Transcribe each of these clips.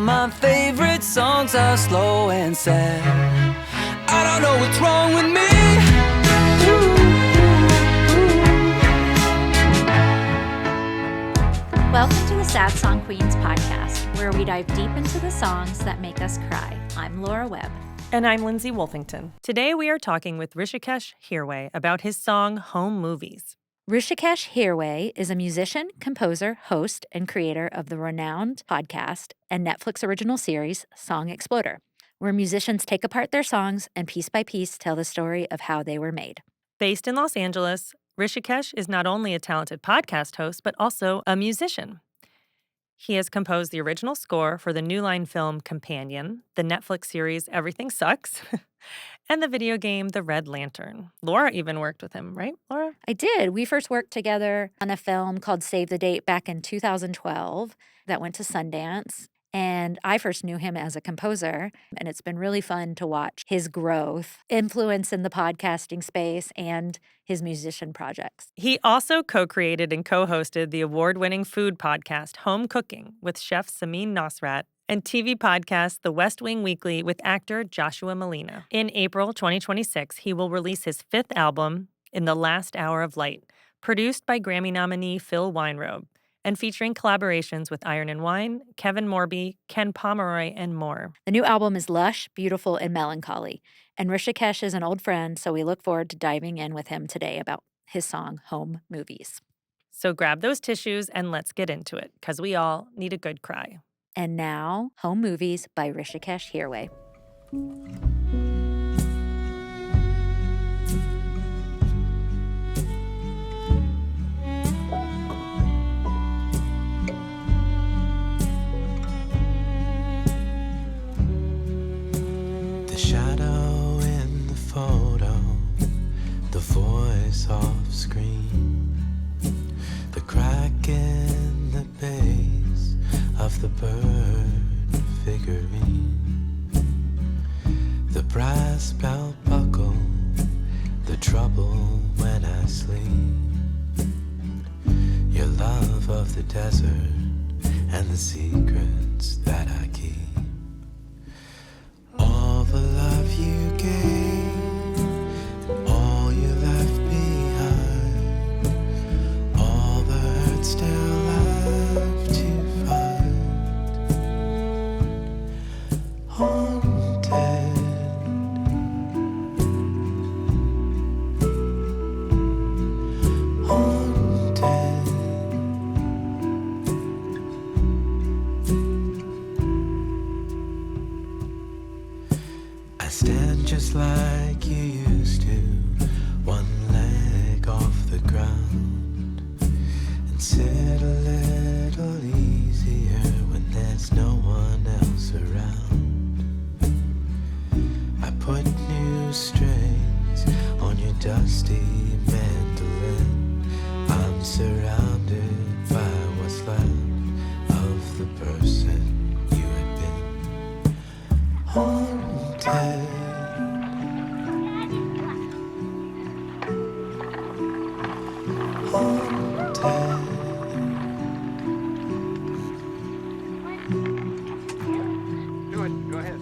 my favorite songs are slow and sad. I don't know what's wrong with me. Welcome to the Sad Song Queens podcast, where we dive deep into the songs that make us cry. I'm Laura Webb. And I'm Lindsay Wolfington. Today we are talking with Hrishikesh Hirway about his song Home Movies. Hrishikesh Hirway is a musician, composer, host, and creator of the renowned podcast and Netflix original series Song Exploder, where musicians take apart their songs and piece by piece tell the story of how they were made. Based in Los Angeles, Hrishikesh is not only a talented podcast host, but also a musician. He has composed the original score for the New Line film Companion, the Netflix series Everything Sucks, and the video game The Red Lantern. Laura even worked with him, right, Laura? I did. We first worked together on a film called Save the Date back in 2012 that went to Sundance. And I first knew him as a composer, and it's been really fun to watch his growth, influence in the podcasting space, and his musician projects. He also co-created and co-hosted the award-winning food podcast Home Cooking with chef Samin Nosrat and TV podcast The West Wing Weekly with actor Joshua Malina. In April 2026, he will release his fifth album, In the Last Hour of Light, produced by Grammy nominee Phil Weinrobe, and featuring collaborations with Iron and Wine, Kevin Morby, Ken Pomeroy, and more. The new album is lush, beautiful, and melancholy. And Hrishikesh is an old friend, so we look forward to diving in with him today about his song, Home Movies. So grab those tissues and let's get into it, because we all need a good cry. And now, Home Movies by Hrishikesh Hirway. Shadow in the photo, the voice off screen, the crack in the base of the bird figurine, the brass belt buckle, the trouble when I sleep, your love of the desert and the secrets that I keep. All the love you gave, and all you left behind, all the hurt still left to find. Haunted, haunted. I stand just like you used to, one leg off the ground, and sit a little easier when there's no one else around. I put new strings on your dusty mandolin. I'm surrounded by what's left of the person you had been. Haunted. Do it. Go ahead.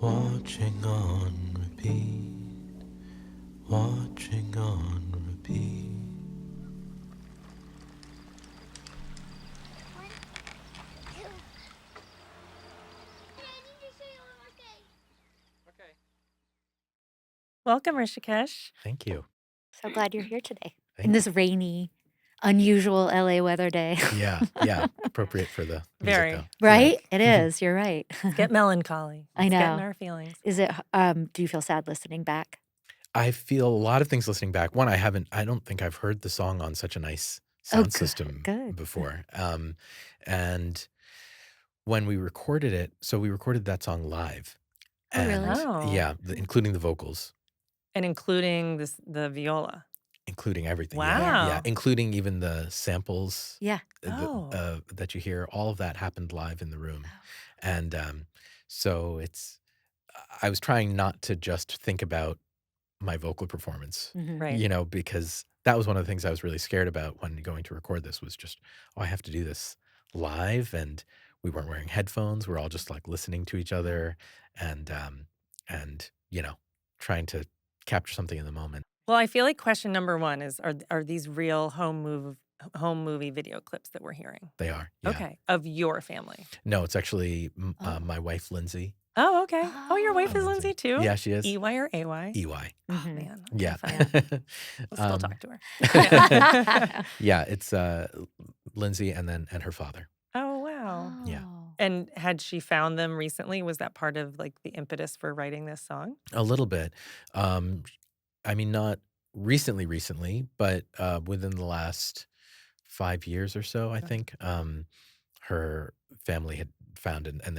Watching on repeat, watching on repeat. Welcome, Hrishikesh. Thank you. So glad you're here today. in this rainy, unusual LA weather day. Yeah, appropriate for the music, Very. though. Right? It is. You're right. Get melancholy. I It's getting know. our feelings. Is it, do you feel sad listening back? I feel a lot of things listening back. One, I don't think I've heard the song on such a nice sound system good. before. And when we recorded it, so we recorded that song live. Oh, really? Oh. Yeah, including the vocals, And including the viola. including everything. Wow. Yeah, including even the samples Yeah. that you hear. All of that happened live in the room. And so I was trying not to just think about my vocal performance, Mhm. Right. because that was one of the things I was really scared about when going to record this was just, I have to do this live, and we weren't wearing headphones. We're all just like listening to each other and trying to capture something in the moment. Well, I feel like question number one is, are these real home movie video clips that we're hearing? They are. Yeah. Okay. Of your family. No, it's actually Oh. my wife, Lindsay. Oh, okay. Oh, your wife is Lindsay. Lindsay too? Yeah, she is. EY or AY? EY. Oh, Mhm. man. Yeah. Okay, I'll still talk to her. Yeah, it's Lindsay and her father. Oh, wow. Yeah. Oh. And had she found them recently? Was that part of like the impetus for writing this song? A little bit. I mean, not recently, but within the last 5 years or so, I think, her family had found it, and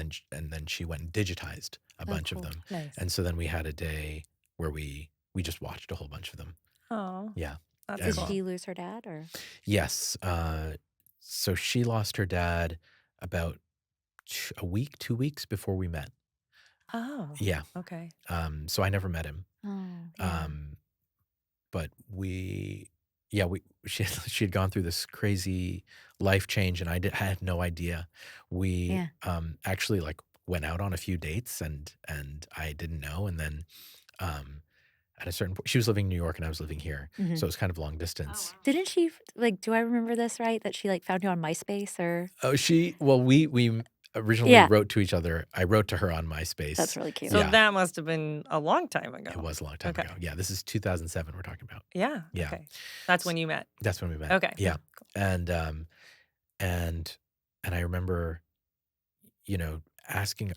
then she went and digitized a bunch cool. of them. Nice. And so then we had a day where we just watched a whole bunch of them. Oh, Yeah. that's Did cool. she lose her dad or? Yes. So she lost her dad about a week, 2 weeks before we met. Oh, Yeah. okay. So I never met him. Oh, yeah. But she had gone through this crazy life change, and I had no idea. We Yeah. actually like went out on a few dates, and I didn't know. And then at a certain point, she was living in New York and I was living here, Mhm. so it was kind of long distance. Didn't she do I remember this right? That she like found you on MySpace or? Oh, we originally Yeah. wrote to each other. I wrote to her on MySpace. That's really cute. So Yeah. that must have been a long time ago. It was a long time Okay. ago. Yeah, this is 2007 we're talking about. Yeah. Yeah. Okay. That's when you met. That's when we met. Okay. Yeah. Cool. And I remember, asking.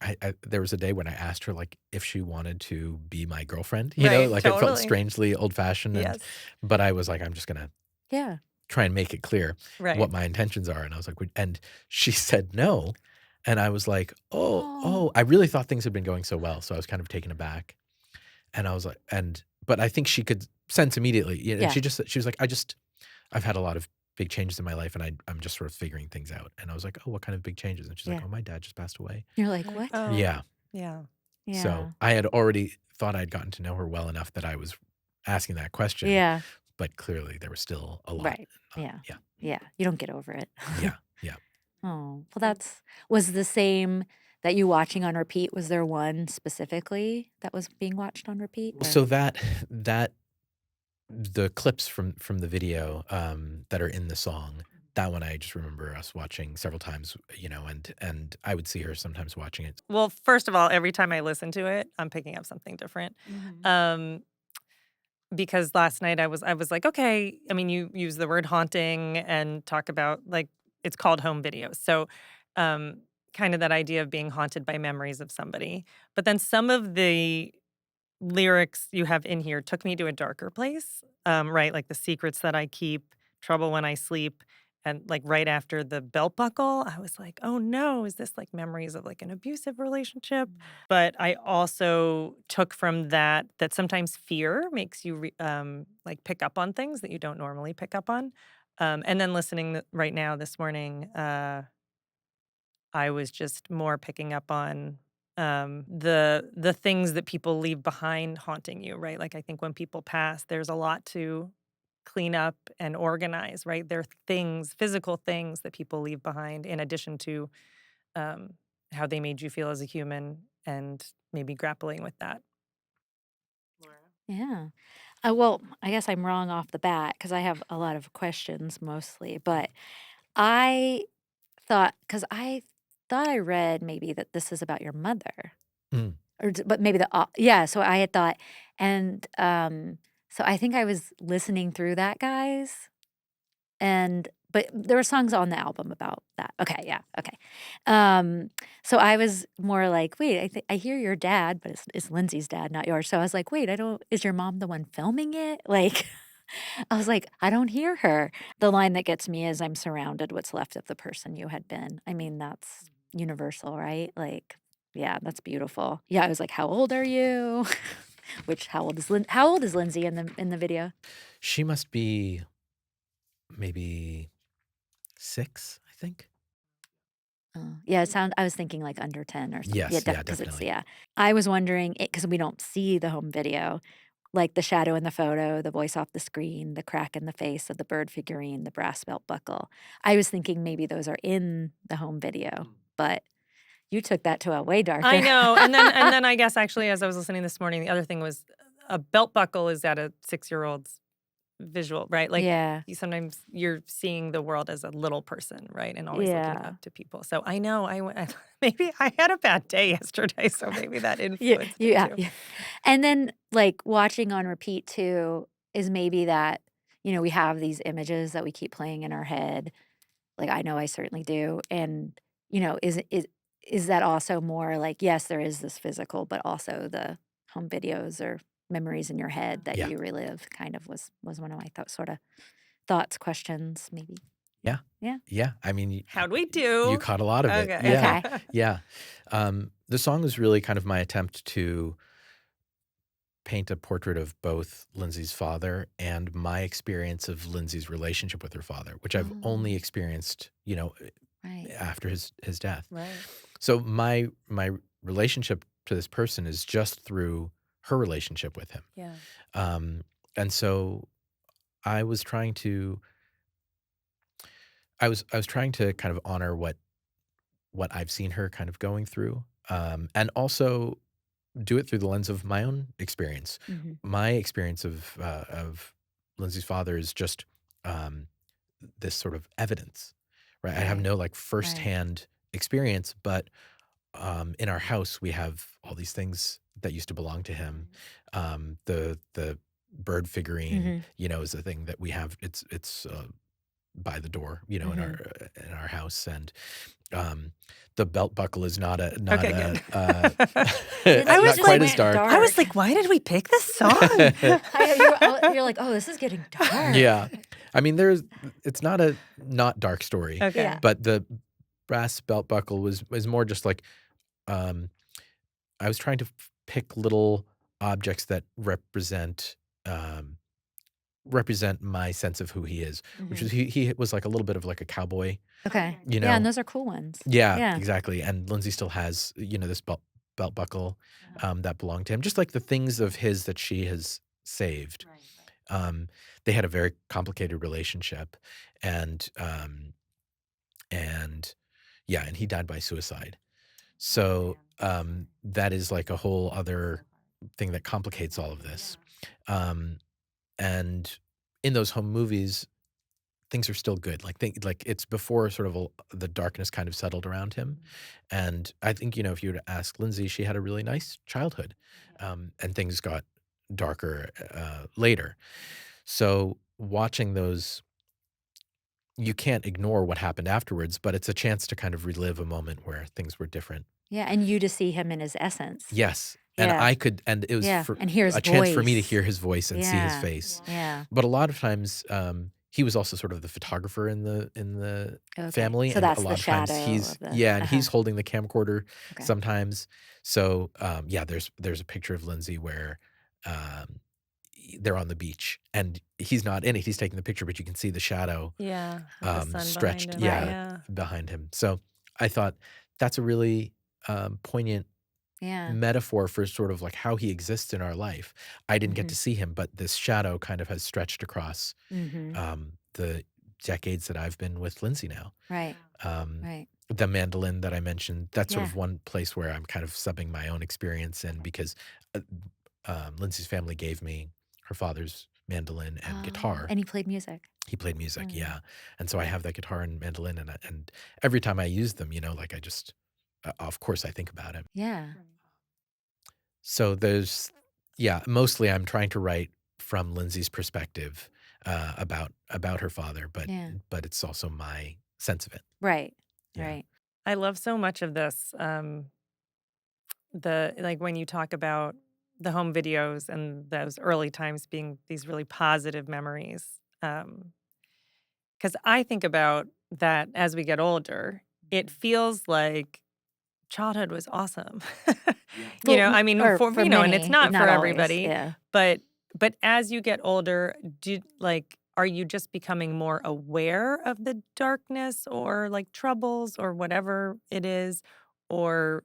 There was a day when I asked her like if she wanted to be my girlfriend. Right, Like it felt totally. strangely old fashioned. Yes. But I was like, I'm just gonna Yeah. try and make it clear Right. what my intentions are. And I was like, and she said no. And I was like, oh, I really thought things had been going so well. So I was kind of taken aback. And I was like, but I think she could sense immediately. And Yeah. she was like, I've had a lot of big changes in my life, and I'm just sort of figuring things out. And I was like, oh, what kind of big changes? And she's like, Yeah. oh, my dad just passed away. You're like, what? Oh, Yeah. Yeah. Yeah. So I had already thought I'd gotten to know her well enough that I was asking that question. Yeah. But clearly there was still a lot. Right. Yeah. Yeah. Yeah. You don't get over it. Yeah. Yeah. Oh, well, was the same that you watching on repeat? Was there one specifically that was being watched on repeat? or- So that the clips from the video that are in the song, that one I just remember us watching several times, and I would see her sometimes watching it. Well, first of all, every time I listen to it, I'm picking up something different. Because last night I was like, okay, I mean, you use the word haunting and talk about like it's called home videos. So kind of that idea of being haunted by memories of somebody. But then some of the lyrics you have in here took me to a darker place, right? Like the secrets that I keep, trouble when I sleep. And like right after the belt buckle, I was like, oh no, is this like memories of like an abusive relationship? But I also took from that sometimes fear makes you like pick up on things that you don't normally pick up on. And then listening right now this morning, I was just more picking up on the things that people leave behind haunting you, right? Like I think when people pass, there's a lot to clean up and organize, right? There are things, physical things that people leave behind in addition to how they made you feel as a human and maybe grappling with that. Yeah. Well, I guess I'm wrong off the bat because I have a lot of questions mostly, but I because I thought I read maybe that this is about your mother. Mm. But maybe yeah, so I had thought, and So I think I was listening through that, guys. But there were songs on the album about that. Okay, yeah, okay. So I was more like, wait, I hear your dad, but it's Lindsay's dad, not yours. So I was like, wait, is your mom the one filming it? Like, I was like, I don't hear her. The line that gets me is, I'm surrounded, what's left of the person you had been. I mean, that's universal, right? Like, yeah, that's beautiful. Yeah, I was like, how old are you? How old is Lindsay in the video? She must be maybe 6, I think. Oh, yeah, I was thinking like under 10 or something. Yes, yeah, 'cause definitely. I was wondering, because we don't see the home video, like the shadow in the photo, the voice off the screen, the crack in the face of the bird figurine, the brass belt buckle. I was thinking maybe those are in the home video, but you took that to a way darker. I know. And then I guess actually as I was listening this morning, the other thing was a belt buckle is at a 6-year-old's visual, right? Like Yeah. sometimes you're seeing the world as a little person, right? And always looking Yeah. up to people. So I know maybe I had a bad day yesterday, so maybe that influenced it Yeah, too. yeah. And then, like, watching on repeat too is maybe that, we have these images that we keep playing in our head. Like, I know I certainly do. And, is that also more like, yes, there is this physical, but also the home videos or memories in your head that Yeah. you relive kind of was one of my thoughts, questions, maybe. Yeah. Yeah. Yeah. I mean, How'd we do? you caught a lot of it. Okay. Yeah. Okay. Yeah. The song was really kind of my attempt to paint a portrait of both Lindsay's father and my experience of Lindsay's relationship with her father, which I've only experienced, Right. after his death. Right. So my relationship to this person is just through her relationship with him. Yeah. And so I was trying to kind of honor what I've seen her kind of going through, and also do it through the lens of my own experience. Mhm. My experience of Lindsay's father is just this sort of evidence, right? I have Right. no like firsthand experience, but in our house we have all these things that used to belong to him. The bird figurine, is a thing that we have. It's by the door, in our house, and the belt buckle is not Okay, not was quite like- as dark. I was like, why did we pick this song? You're like, oh, this is getting dark. Yeah, I mean, it's not a not dark story, Okay. Yeah. but the brass belt buckle was more just like I was trying to pick little objects that represent my sense of who he is, which is he was like a little bit of like a cowboy. Okay. You Yeah, and know? those are cool ones. Yeah, Yeah. exactly. And Lindsay still has, this belt buckle that belonged to him, just like the things of his that she has saved. They had a very complicated relationship, and yeah, and he died by suicide. So that is like a whole other thing that complicates all of this. And in those home movies, things are still good. Like it's before sort of the darkness kind of settled around him. And I think, if you were to ask Lindsay, she had a really nice childhood, and things got darker later. So watching those, you can't ignore what happened afterwards, but it's a chance to kind of relive a moment where things were different. Yeah, and you to see him in his essence. Yes. And Yeah. I could, and it was Yeah, for and hear his a chance for me to voice. hear his voice and see his Yeah. face. Yeah. But a lot of times, he was also sort of the photographer in the Okay. family, So and that's a lot the of times shadow he's of the- and uh-huh. he's holding the camcorder Okay. sometimes. So yeah, there's a picture of Lindsay where they're on the beach and he's not in it. He's taking the picture, but you can see the shadow Yeah. with the sun stretched, behind him. yeah, behind him. So I thought that's a really poignant Yeah. metaphor for sort of like how he exists in our life. I didn't get Mhm. to see him, but this shadow kind of has stretched across the decades that I've been with Lindsay now. Right. Right. The mandolin that I mentioned, that's sort of Yeah. one place where I'm kind of subbing my own experience in, because Lindsay's family gave me her father's mandolin and guitar. And he played music. He played music, Mm. yeah. And so I have that guitar and mandolin, and every time I use them, like I just, of course I think about him. Yeah. So mostly I'm trying to write from Lindsay's perspective about her father, Yeah. but it's also my sense of it. Right. Yeah. Right. I love so much of this. When you talk about the home videos and those early times being these really positive memories. Because I think about that as we get older, it feels like childhood was awesome. Well, I mean, or for for and it's many, not but for not always. everybody, Yeah. but as you get older, are you just becoming more aware of the darkness or like troubles or whatever it is? Or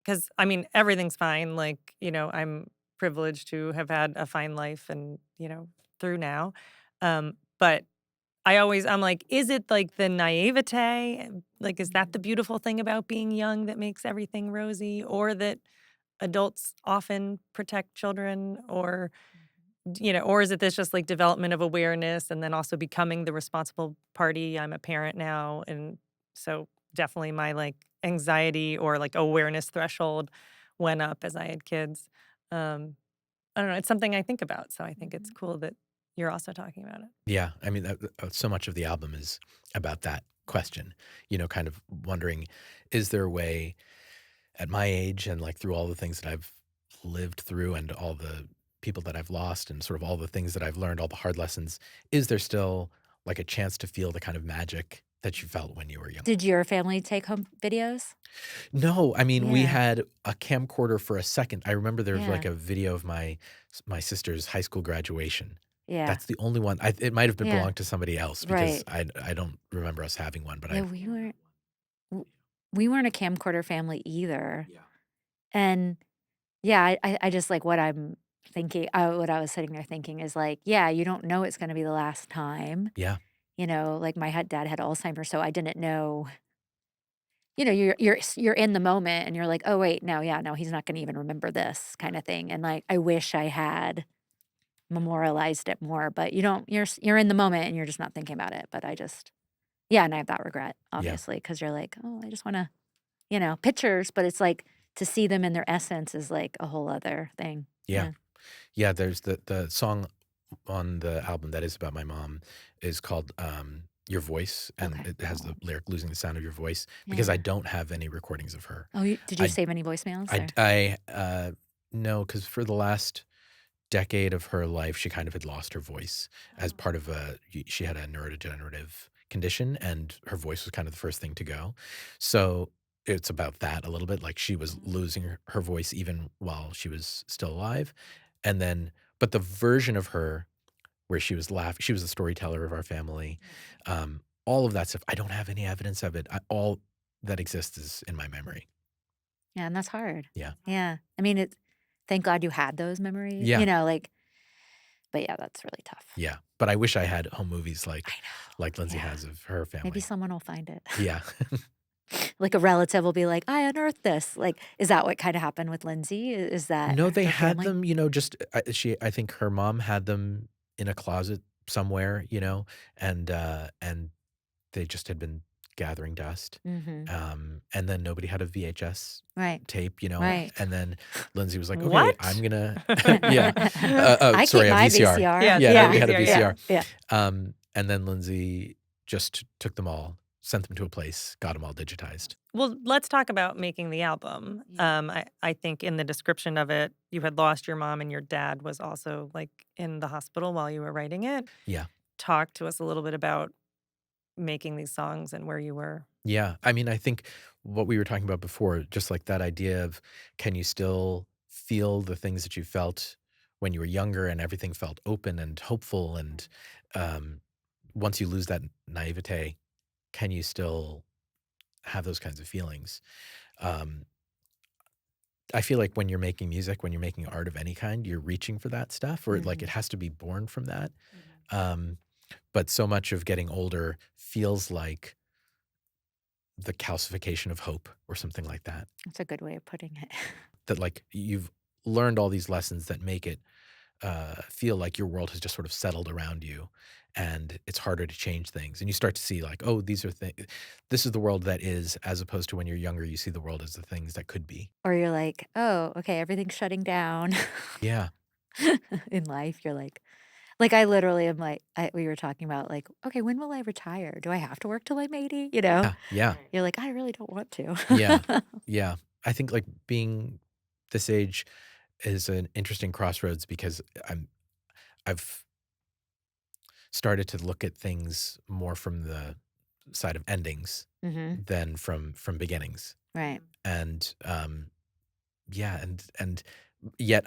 because I mean, everything's fine. I'm privileged to have had a fine life and, through now. But I'm like, is it like the naivete? Like, is that the beautiful thing about being young that makes everything rosy? Or that adults often protect children? Or is it this just like development of awareness and then also becoming the responsible party? I'm a parent now. And so definitely my like anxiety or like awareness threshold went up as I had kids. Um, I don't know. It's something I think about. So I think it's cool that you're also talking about it. Yeah, I mean, so much of the album is about that question, kind of wondering, is there a way at my age and like through all the things that I've lived through and all the people that I've lost and sort of all the things that I've learned, all the hard lessons, is there still like a chance to feel the kind of magic that you felt when you were young? Did your family take home videos? No, I mean, we Yeah. had a camcorder for a second. I remember there was like Yeah. a video of my sister's high school graduation. Yeah. That's the only one. It might have been Yeah. belonged to somebody else because Right. I don't remember us having one, but Yeah, we weren't a camcorder family either. Yeah. And yeah, I just like what I'm thinking, what I was sitting there thinking is like, yeah, you don't know it's going to be the last time. Yeah. Like my dad had Alzheimer's, so I didn't know. You're in the moment, and you're like, oh wait, no, yeah, no, he's not going to even remember this kind of thing. And like, I wish I had memorialized it more, but you don't. You're in the moment, and you're just not thinking about it. But yeah, and I have that regret, obviously, because you're like, oh, I just want to, pictures, but it's like to see them in their essence is like a whole other thing. Yeah. Yeah, there's the song on the album that is about my mom is called Your Voice, and Okay. it has the lyric "Losing the Sound of Your Voice" because I Yeah. don't have any recordings of her. Oh, did you I save any voicemails? Or? no, because for the last decade of her life, she kind of had lost her voice as part of she had a neurodegenerative condition, and her voice was kind of the first thing to go. So it's about that a little bit. Like she was losing her voice even while she was still alive. And then, but the version of her where she was laughing, she was the storyteller of our family. All of that stuff, I don't have any evidence of it. All that exists is in my memory. Yeah, and that's hard. Yeah. Yeah. I mean, thank God you had those memories. Yeah. But yeah, that's really tough. Yeah. But I wish I had home movies like I know. Lindsay Yeah. has of her family. Maybe someone will find it. Yeah. Like a relative will be like, I unearthed this. Like, is that what kind of happened with Lindsay? Is that No, they her had family? them, just I think her mom had them in a closet somewhere, and they just had been gathering dust. Mm-hmm. And then nobody had a VHS Right. tape, Right. and then Lindsay was like, okay, What? I'm gonna, yeah. I Sorry, keep a my VCR. VCR. Yeah, we had a VCR. VCR. Yeah. And then Lindsay just took them all, sent them to a place, got them all digitized. Well, let's talk about making the album. I think in the description of it, you had lost your mom and your dad was also like in the hospital while you were writing it. Yeah. Talk to us a little bit about making these songs and where you were. Yeah. I mean, I think what we were talking about before, just like that idea of can you still feel the things that you felt when you were younger and everything felt open and hopeful, and once you lose that naivete, can you still have those kinds of feelings? I feel like when you're making music, when you're making art of any kind, you're reaching for that stuff, or like it has to be born from that. But so much of getting older feels like the calcification of hope or something like that. That's a good way of putting it. That like you've learned all these lessons that make it feel like your world has just sort of settled around you, and it's harder to change things. And you start to see like, oh, these are things. This is the world that is, as opposed to when you're younger, you see the world as the things that could be. Or you're like, oh, okay, everything's shutting down. Yeah. in life. You're like I literally am we were talking about like, okay, when will I retire? Do I have to work till I'm 80? You know? Yeah, yeah, You're like, I really don't want to. yeah, yeah. I think like being this age is an interesting crossroads because I've started to look at things more from the side of endings hmm than from beginnings. Right. And yeah, and yet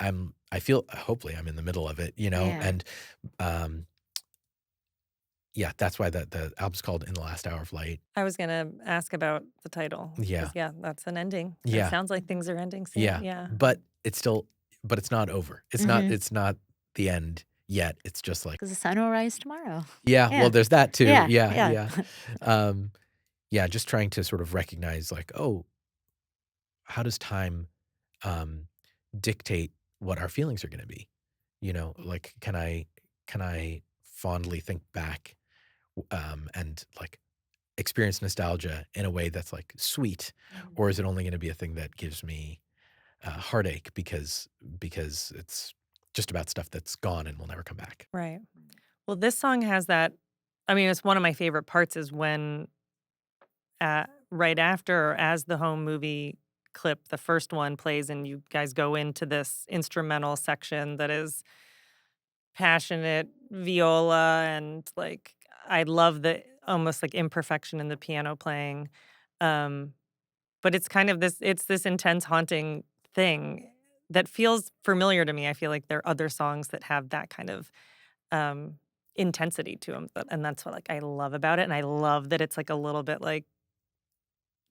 I feel hopefully I'm in the middle of it, Yeah. and um yeah, that's why the album's called In the Last Hour of Light. I was gonna ask about the title. Yeah. 'Cause, yeah, that's an ending. It Yeah. sounds like things are ending soon. Yeah. Yeah. But it's not over. Mhm. It's not the end yet. It's just like, Because the sun will rise tomorrow. yeah, Yeah. well, there's that too. Yeah. Yeah, Yeah. yeah. Um, yeah, just trying to sort of recognize like, oh, how does time um dictate what our feelings are gonna be? Like can I fondly think back and like experience nostalgia in a way that's like sweet, or is it only gonna be a thing that gives me heartache because it's just about stuff that's gone and will never come back. Right. Well, this song has that. I mean, it's one of my favorite parts is when right after or as the home movie clip, the first one plays and you guys go into this instrumental section that is passionate viola and like I love the almost like imperfection in the piano playing. Um, but it's kind of this intense haunting thing that feels familiar to me. I feel like there are other songs that have that kind of um intensity to them, and that's what like I love about it. And I love that it's like a little bit like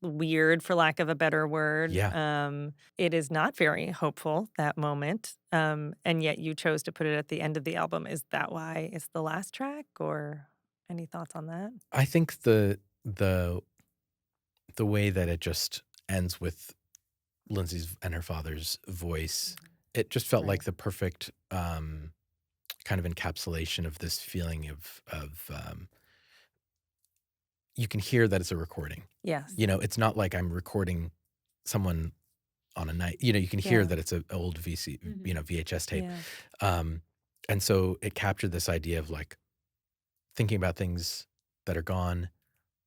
weird for lack of a better word. Yeah. It is not very hopeful, that moment. And yet you chose to put it at the end of the album. Is that why it's the last track or any thoughts on that? I think the way that it just ends with Lindsay's and her father's voice, it just felt Right. like the perfect kind of encapsulation of this feeling of you can hear that it's a recording. Yes. It's not like I'm recording someone on a night. You can hear Yeah. that it's an old VHS tape. Yeah. And so it captured this idea of like thinking about things that are gone,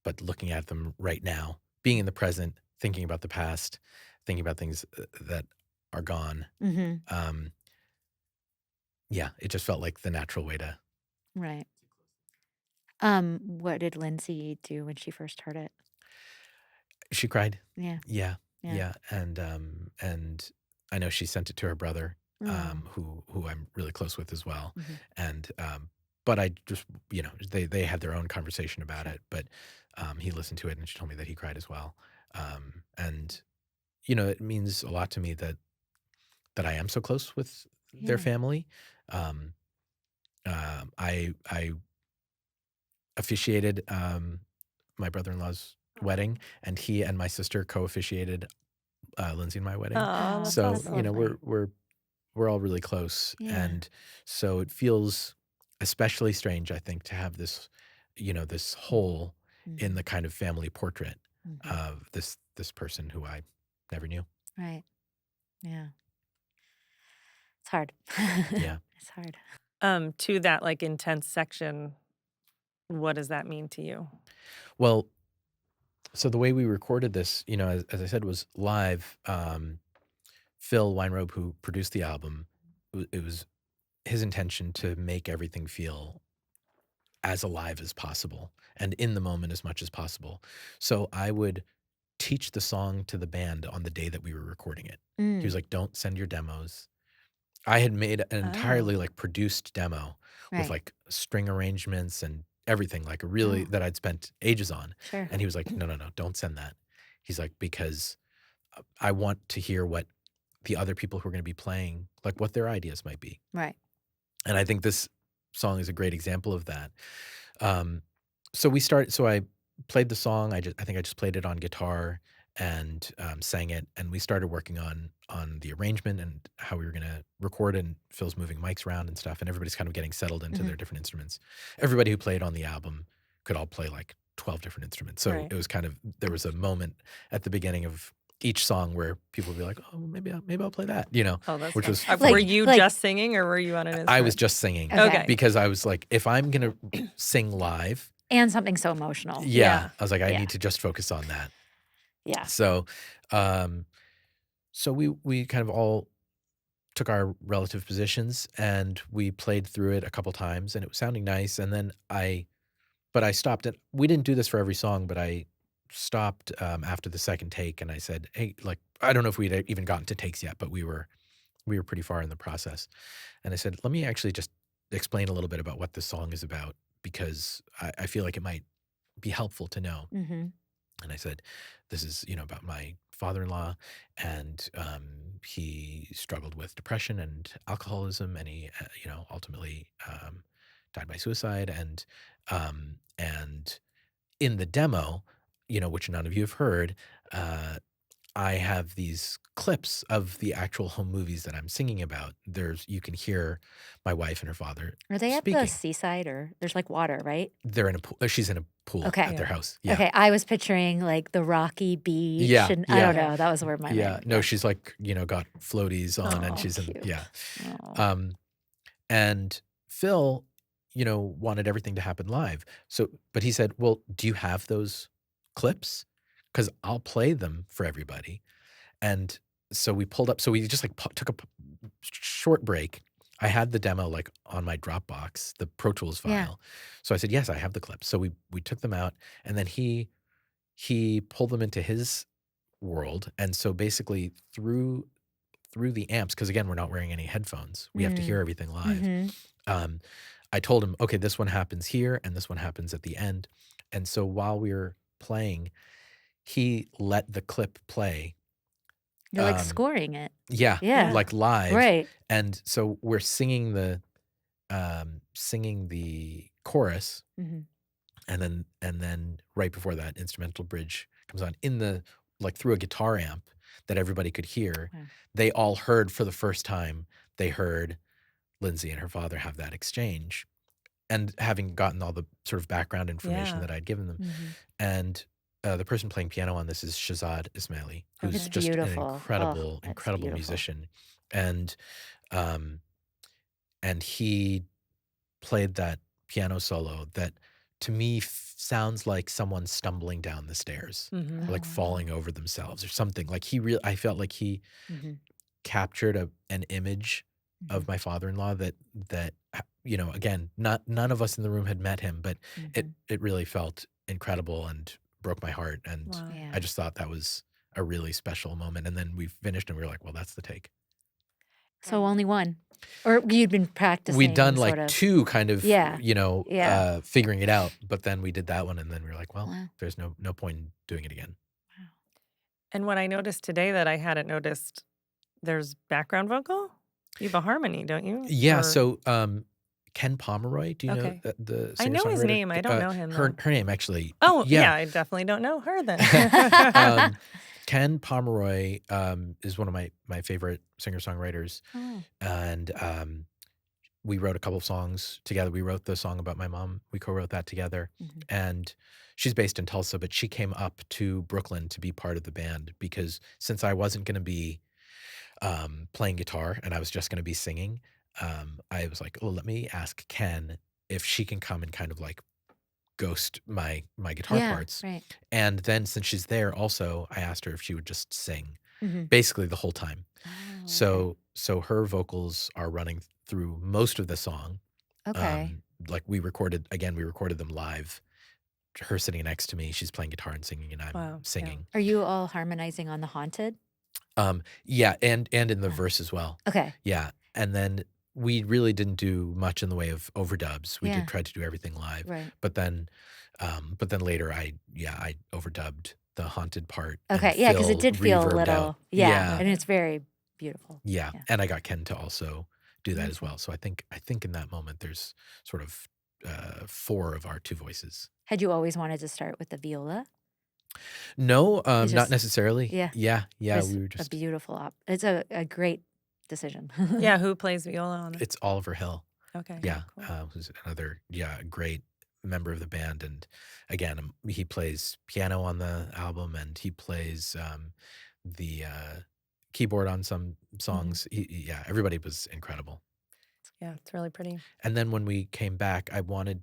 but looking at them right now, being in the present, thinking about the past, thinking about things that are gone. hmm Yeah, it just felt like the natural way to. Right. What did Lindsay do when she first heard it? She cried. Yeah. Yeah, Yeah. yeah, and I know she sent it to her brother, Oh. who I'm really close with as well, Mhm. and but I just they had their own conversation about Sure. it, but he listened to it and she told me that he cried as well, and it means a lot to me that I am so close with their Yeah. family. Um, I officiated my brother-in-law's wedding, and he and my sister co-officiated Lindsay and my wedding. Oh, that's So that's awesome. we're lovely. we're all really close, Yeah. and so it feels especially strange, I think, to have this hole in Mhm. the kind of family portrait Mhm. of this person who I never knew. Right. Yeah. It's hard. Yeah. It's hard. To that like intense section, what does that mean to you? Well, so the way we recorded this, as I said, was live. Phil Weinrobe, who produced the album, it was his intention to make everything feel as alive as possible and in the moment as much as possible. So I would teach the song to the band on the day that we were recording it. He was like, "Don't send your demos." I had made an entirely Oh. like produced demo with Right. like string arrangements and everything, like really Oh. that I'd spent ages on. Sure. And he was like, "No, no, no, don't send that." He's like, "Because I want to hear what the other people who are going to be playing, like what their ideas might be." Right. And I think this song is a great example of that. Um, so I played the song. I think I just played it on guitar and sang it. And we started working on the arrangement and how we were going to record it. And Phil's moving mics around and stuff. And everybody's kind of getting settled into Mhm. their different instruments. Everybody who played on the album could all play like 12 different instruments. So Right. it was kind of, there was a moment at the beginning of each song where people would be like, oh, maybe I'll play that, Oh, that's which fun. was Were Like- you like- just singing or were you on an instrument? I was just singing Okay. because I was like, if I'm gonna sing live, And something so emotional. Yeah. I was like, I Yeah. need to just focus on that. Yeah. So, so we kind of all took our relative positions and we played through it a couple times and it was sounding nice. And then I stopped it. We didn't do this for every song, but I stopped after the second take and I said, hey, like, I don't know if we'd even gotten to takes yet, but we were pretty far in the process. And I said, let me actually just explain a little bit about what this song is about because I feel like it might be helpful to know. Mm-hmm. And I said, this is, about my father-in-law and he struggled with depression and alcoholism and he, ultimately died by suicide. And in the demo, which none of you have heard, I have these clips of the actual home movies that I'm singing about. You can hear my wife and her father Are they speaking. at the seaside or there's like water, right? They're in a pool. She's in a pool Okay. at their house. Yeah. Okay. I was picturing like the rocky beach. Yeah, And I yeah. don't know. That was where my Yeah. mind. No, she's like, got floaties on and Oh, she's in, cute. yeah. Oh. And Phil, wanted everything to happen live. So, but he said, well, do you have those clips? Because I'll play them for everybody. And so we pulled up, so we just like took a short break. I had the demo like on my Dropbox, the Pro Tools file. Yeah. So I said, yes, I have the clips. So we took them out and then he pulled them into his world. And so basically through the amps, because again, we're not wearing any headphones. We have to hear everything live. Mhm. I told him, okay, this one happens here and this one happens at the end. And so while we were playing, he let the clip play. You're like Um, scoring it. Yeah, Yeah. like live. Right. And so we're singing the chorus, Mhm. and then right before that, instrumental bridge comes on through a guitar amp that everybody could hear. Wow. They all heard for the first time. They heard Lindsay and her father have that exchange, and having gotten all the sort of background information Yeah. that I'd given them, Mhm. and the person playing piano on this is Shahzad Ismaili, who's It's just beautiful. an Oh, incredible, that's incredible beautiful. musician, and he played that piano solo that to me sounds like someone stumbling down the stairs, Mhm. or like Oh, falling over themselves or something. Like I felt like he Mhm. captured an image of Mhm. my father-in-law that again, none of us in the room had met him, but Mhm. it really felt incredible and broke my heart. And Wow. Yeah. I just thought that was a really special moment. And then we finished and we were like, well, that's the take. So only one, or you'd been practicing. We'd done like sort of. two kind of, Yeah. Yeah. figuring it out, but then we did that one and then we were like, well, Wow. there's no point in doing it again. And what I noticed today that I hadn't noticed, there's background vocal? You have a harmony, don't you? Yeah. Or- So, Ken Pomeroy, do you know Okay. the I know his singer-songwriter? name. I don't know him, Her though. name actually. Oh, yeah. I definitely don't know her then. Ken Pomeroy is one of my favorite singer-songwriters, Oh. and we wrote a couple of songs together. We wrote the song about my mom. We co-wrote that together, Mhm. and she's based in Tulsa, but she came up to Brooklyn to be part of the band because since I wasn't going to be playing guitar and I was just going to be singing, I was like, oh, let me ask Ken if she can come and kind of like ghost my guitar Yeah. parts. Right. And then since she's there also, I asked her if she would just sing Mhm. basically the whole time. Oh, So her vocals are running through most of the song. Okay. Like we recorded them live. Her sitting next to me, she's playing guitar and singing, and I'm Wow, yeah. singing. Are you all harmonizing on the Haunted? Yeah, and in the verse as well. Okay. Yeah, and then we really didn't do much in the way of overdubs. We Yeah. did try to do everything live, Right. but then later I overdubbed the haunted part. and Okay. Yeah, because it Phil did feel a reverbed little. out. Yeah. And it's very beautiful. Yeah, Yeah. and I got Ken to also do that as Amazing. well. So I think in that moment there's sort of 4 of our 2 voices. Had you always wanted to start with the viola? No, It's not just- necessarily. yeah. yeah. It's We were a just. beautiful it's a great decision. Yeah, who plays viola on it? It's Oliver Hill. Okay. Yeah, cool. who's another great member of the band, and again he plays piano on the album, and he plays keyboard on some songs. Yeah, everybody was incredible. Yeah, it's really pretty. And then when we came back, I wanted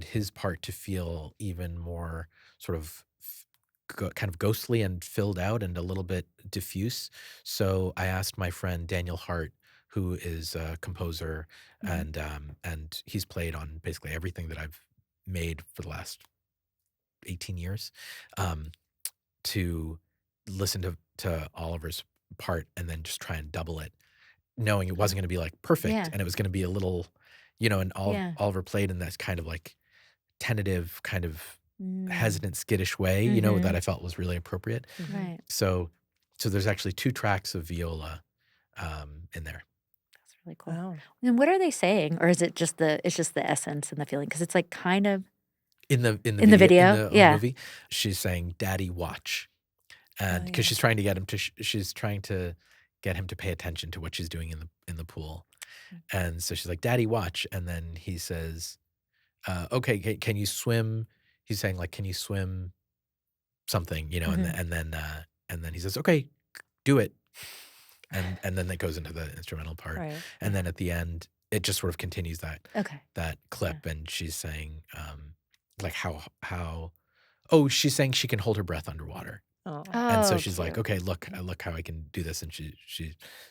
his part to feel even more sort of kind of ghostly and filled out and a little bit diffuse. So I asked my friend Daniel Hart, who is a composer, and he's played on basically everything that I've made for the last 18 years, to listen to Oliver's part and then just try and double it, knowing it wasn't going to be like perfect, Yeah. and it was going to be a little, and Yeah. Oliver played in that kind of like tentative, kind of Mm. hesitant, skittish way, that I felt was really appropriate. Right. So there's actually 2 tracks of viola in there. That's really cool. Wow. And what are they saying, or is it just the essence and the feeling? Because it's like kind of In the video? in the Yeah. movie, she's saying, "Daddy, watch," and because yeah. she's trying to get him to she's trying to get him to pay attention to what she's doing in the pool, and so she's like, "Daddy, watch," and then he says, "Okay, can you swim?" He's saying like, "Can you swim?" Something, and then he says, "Okay, do it," and then it goes into the instrumental part, Right. and then at the end, it just sort of continues Okay. that clip, and she's saying, like she's saying she can hold her breath underwater, Oh. and so Oh, she's like, cute. "Okay, look how I can do this," and she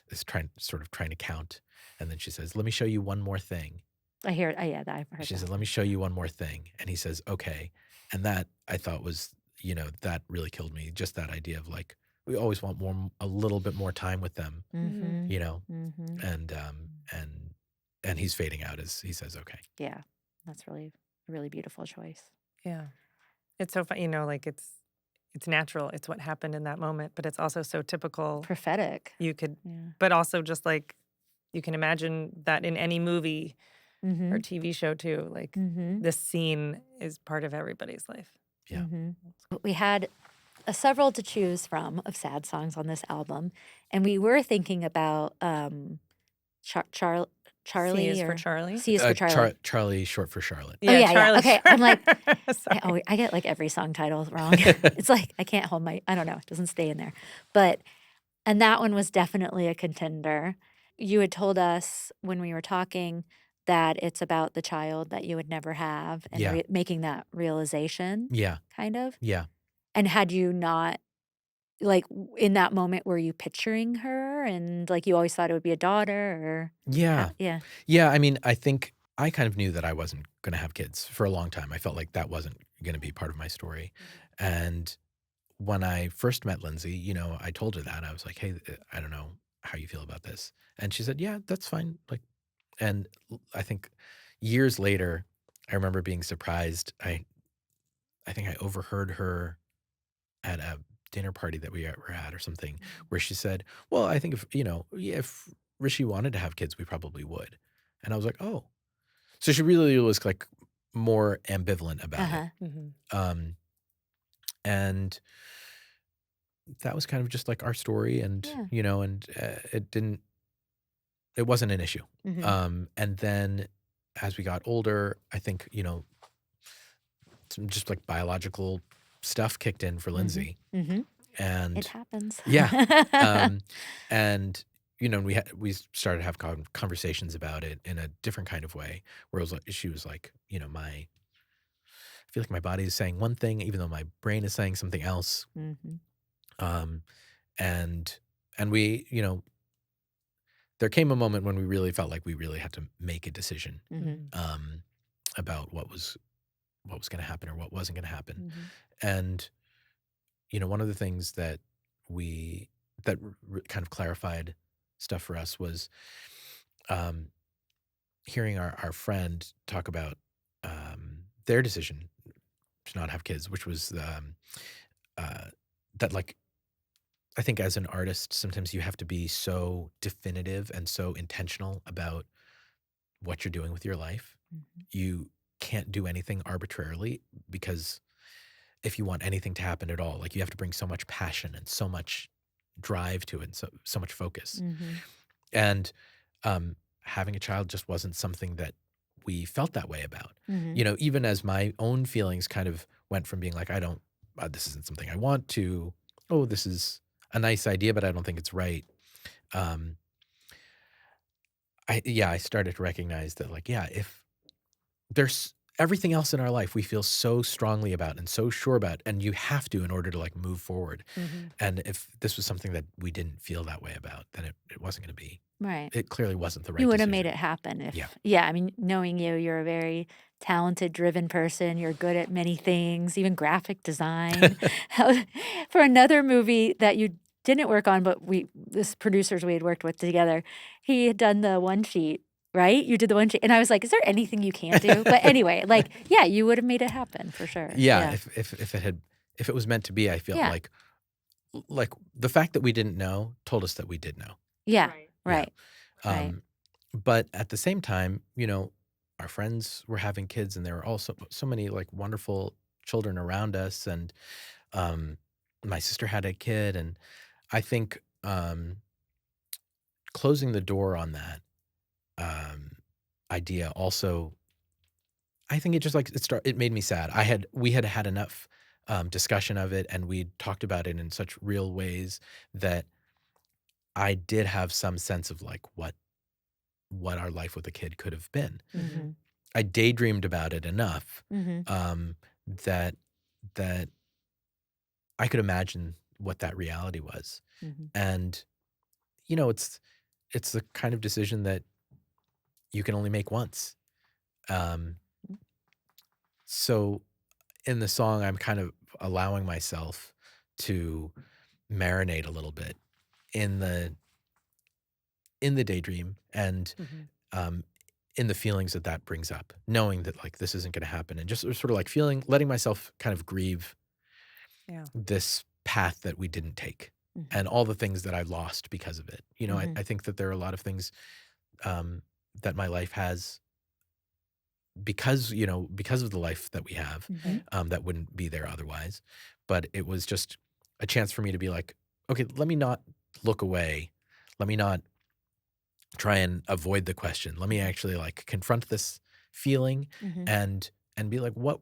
is trying to count, and then she says, "Let me show you one more thing." I hear it. Yeah, I've heard She that. said, "Let me show you one more thing," and he says, "Okay," and that I thought was, that really killed me. Just that idea of like, we always want a little bit more time with them, Mm-hmm. and and he's fading out as he says, "Okay." Yeah, that's really a really beautiful choice. Yeah. It's so fun, like it's natural. It's what happened in that moment, but it's also so typical. Prophetic. You could, Yeah. but also just like you can imagine that in any movie Mm-hmm. or TV show too. Like Mm-hmm. this scene is part of everybody's life. Yeah. Mm-hmm. We had several to choose from of sad songs on this album, and we were thinking about Charlie. C is for Charlie. C is for Charlie. Charlie, short for Charlotte. Oh, yeah. Charlie. Okay, I'm like, Sorry. I get like every song title wrong. It's like I can't hold I don't know, it doesn't stay in there. And that one was definitely a contender. You had told us when we were talking that it's about the child that you would never have and Yeah. making that realization, Yeah, kind of. yeah. And had you not, like, in that moment, were you picturing her and like you always thought it would be a daughter or? Yeah. Yeah. Yeah, I mean, I think I kind of knew that I wasn't going to have kids for a long time. I felt like that wasn't going to be part of my story. And when I first met Lindsay, I told her that. I was like, "Hey, I don't know how you feel about this." And she said, "Yeah, that's fine." And I think years later, I remember being surprised. I think I overheard her at a dinner party that we were at or something, where she said, "Well, I think if Rishi wanted to have kids, we probably would." And I was like, "Oh." So she really was like more ambivalent about it. Mhm. And that was kind of just like our story, and Yeah. it wasn't an issue. Mhm. And then as we got older, I think some just like biological stuff kicked in for Lindsay, Mm-hmm. and It happens. yeah, and we started to have conversations about it in a different kind of way, where it was like, she was like, I feel like my body is saying one thing, even though my brain is saying something else. Mm-hmm. And we, there came a moment when we really felt like we really had to make a decision, Mm-hmm. about what was going to happen or what wasn't going to happen. Mm-hmm. And, one of the things that kind of clarified stuff for us was hearing our friend talk about their decision to not have kids, which was that, like, I think as an artist, sometimes you have to be so definitive and so intentional about what you're doing with your life. Mm-hmm. You can't do anything arbitrarily, because if you want anything to happen at all, like, you have to bring so much passion and so much drive to it, and so much focus. Mm-hmm. And having a child just wasn't something that we felt that way about. Mm-hmm. Even as my own feelings kind of went from being like, I don't, this isn't something I want, to oh, this is a nice idea, but I don't think it's right. Um, I started to recognize that, like, yeah, if there's everything else in our life we feel so strongly about and so sure about, and you have to in order to like move forward. Mm-hmm. And if this was something that we didn't feel that way about, then it wasn't going to be. Right. It clearly wasn't the right You would have decision. made it happen if, Yeah. yeah, I mean, knowing you, you're a very talented, driven person. You're good at many things, even graphic design. For another movie that you didn't work on, but this producers we had worked with together, he had done the one sheet, right? You did the one sheet. And I was like, is there anything you can't do? But anyway, like, yeah, you would have made it happen for sure. Yeah. If it was meant to be, I feel Yeah. like the fact that we didn't know told us that we did know. Yeah. Right. Right. Right. But at the same time, our friends were having kids, and there were also so many like wonderful children around us, and my sister had a kid, and I think closing the door on that idea also, I think it just like it made me sad. We had had enough discussion of it, and we talked about it in such real ways that I did have some sense of like what our life with a kid could have been. Mm-hmm. I daydreamed about it enough Mm-hmm. that I could imagine what that reality was. Mm-hmm. And it's the kind of decision that you can only make once. So in the song, I'm kind of allowing myself to marinate a little bit in the daydream and in the feelings that brings up, knowing that like this isn't going to happen, and just sort of like letting myself kind of grieve this path that we didn't take and all the things that I lost because of it. I think that there are a lot of things that my life has because of the life that we have that wouldn't be there otherwise. But it was just a chance for me to be like, okay, let me not look away. Let me not try and avoid the question. Let me actually like confront this feeling and be like, what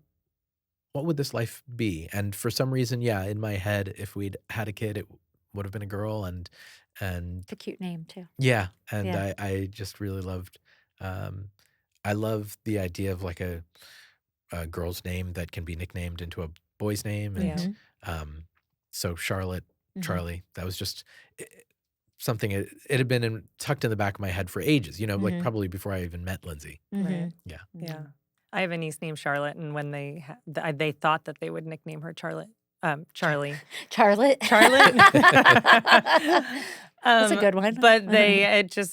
would this life be? And for some reason, yeah, in my head, if we'd had a kid, it would have been a girl, and It's a cute name too. yeah, and Yeah. I just really loved. I love the idea of like a girl's name that can be nicknamed into a boy's name, and so Charlotte, Charlie. That was just something. It had been tucked in the back of my head for ages. Like probably before I even met Lindsay. Right. Yeah. Yeah. I have a niece named Charlotte, and when they thought that they would nickname her Charlotte, Charlie. Charlotte. Charlotte. That's a good one. But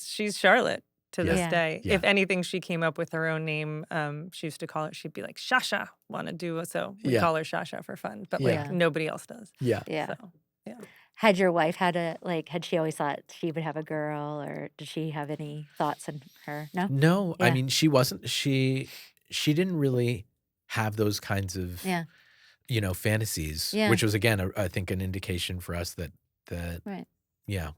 she's Charlotte to this Yeah. day. Yeah. If anything, she came up with her own name. She used to call it, she'd be like, Shasha, want to do so. We Yeah. call her Shasha for fun, but Yeah. like nobody else does. Yeah. Yeah. So, yeah. Had your wife had she always thought she would have a girl, or did she have any thoughts in her? No? No, I Yeah. mean, she wasn't. She didn't really have those kinds of Yeah. fantasies, Yeah. which was again, I think, an indication for us that Right. yeah,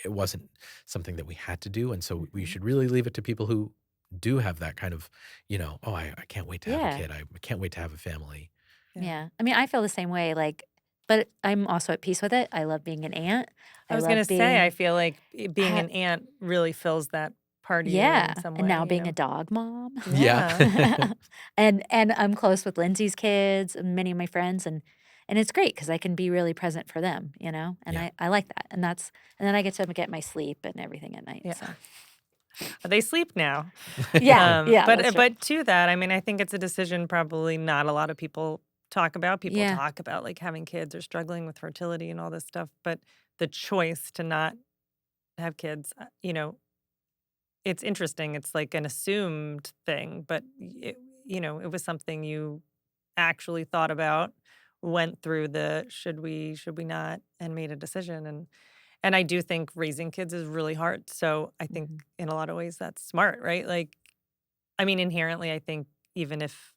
it wasn't something that we had to do, and so we should really leave it to people who do have that kind of, oh, I can't wait to have a Yeah. kid. I can't wait to have a family. Yeah. I mean, I feel the same way. But I'm also at peace with it. I love being an aunt. I was love going to say, I feel like being ha- an aunt really fills that part of you Yeah. in some way. And now you being know? a dog mom. Yeah. and I'm close with Lindsay's kids and many of my friends, and it's great because I can be really present for them, and Yeah. I like that, and then I get to get my sleep and everything at night. Yeah. So. They sleep now. Yeah, yeah. But that's true. but to that, I mean, I think it's a decision probably not a lot of people talk about. People Yeah. talk about like having kids or struggling with fertility and all this stuff, but the choice to not have kids, it's interesting. It's like an assumed thing, but it was something you actually thought about, went through the should we not, and made a decision. And I do think raising kids is really hard. So I think in a lot of ways that's smart, right? Like, I mean, inherently, I think even if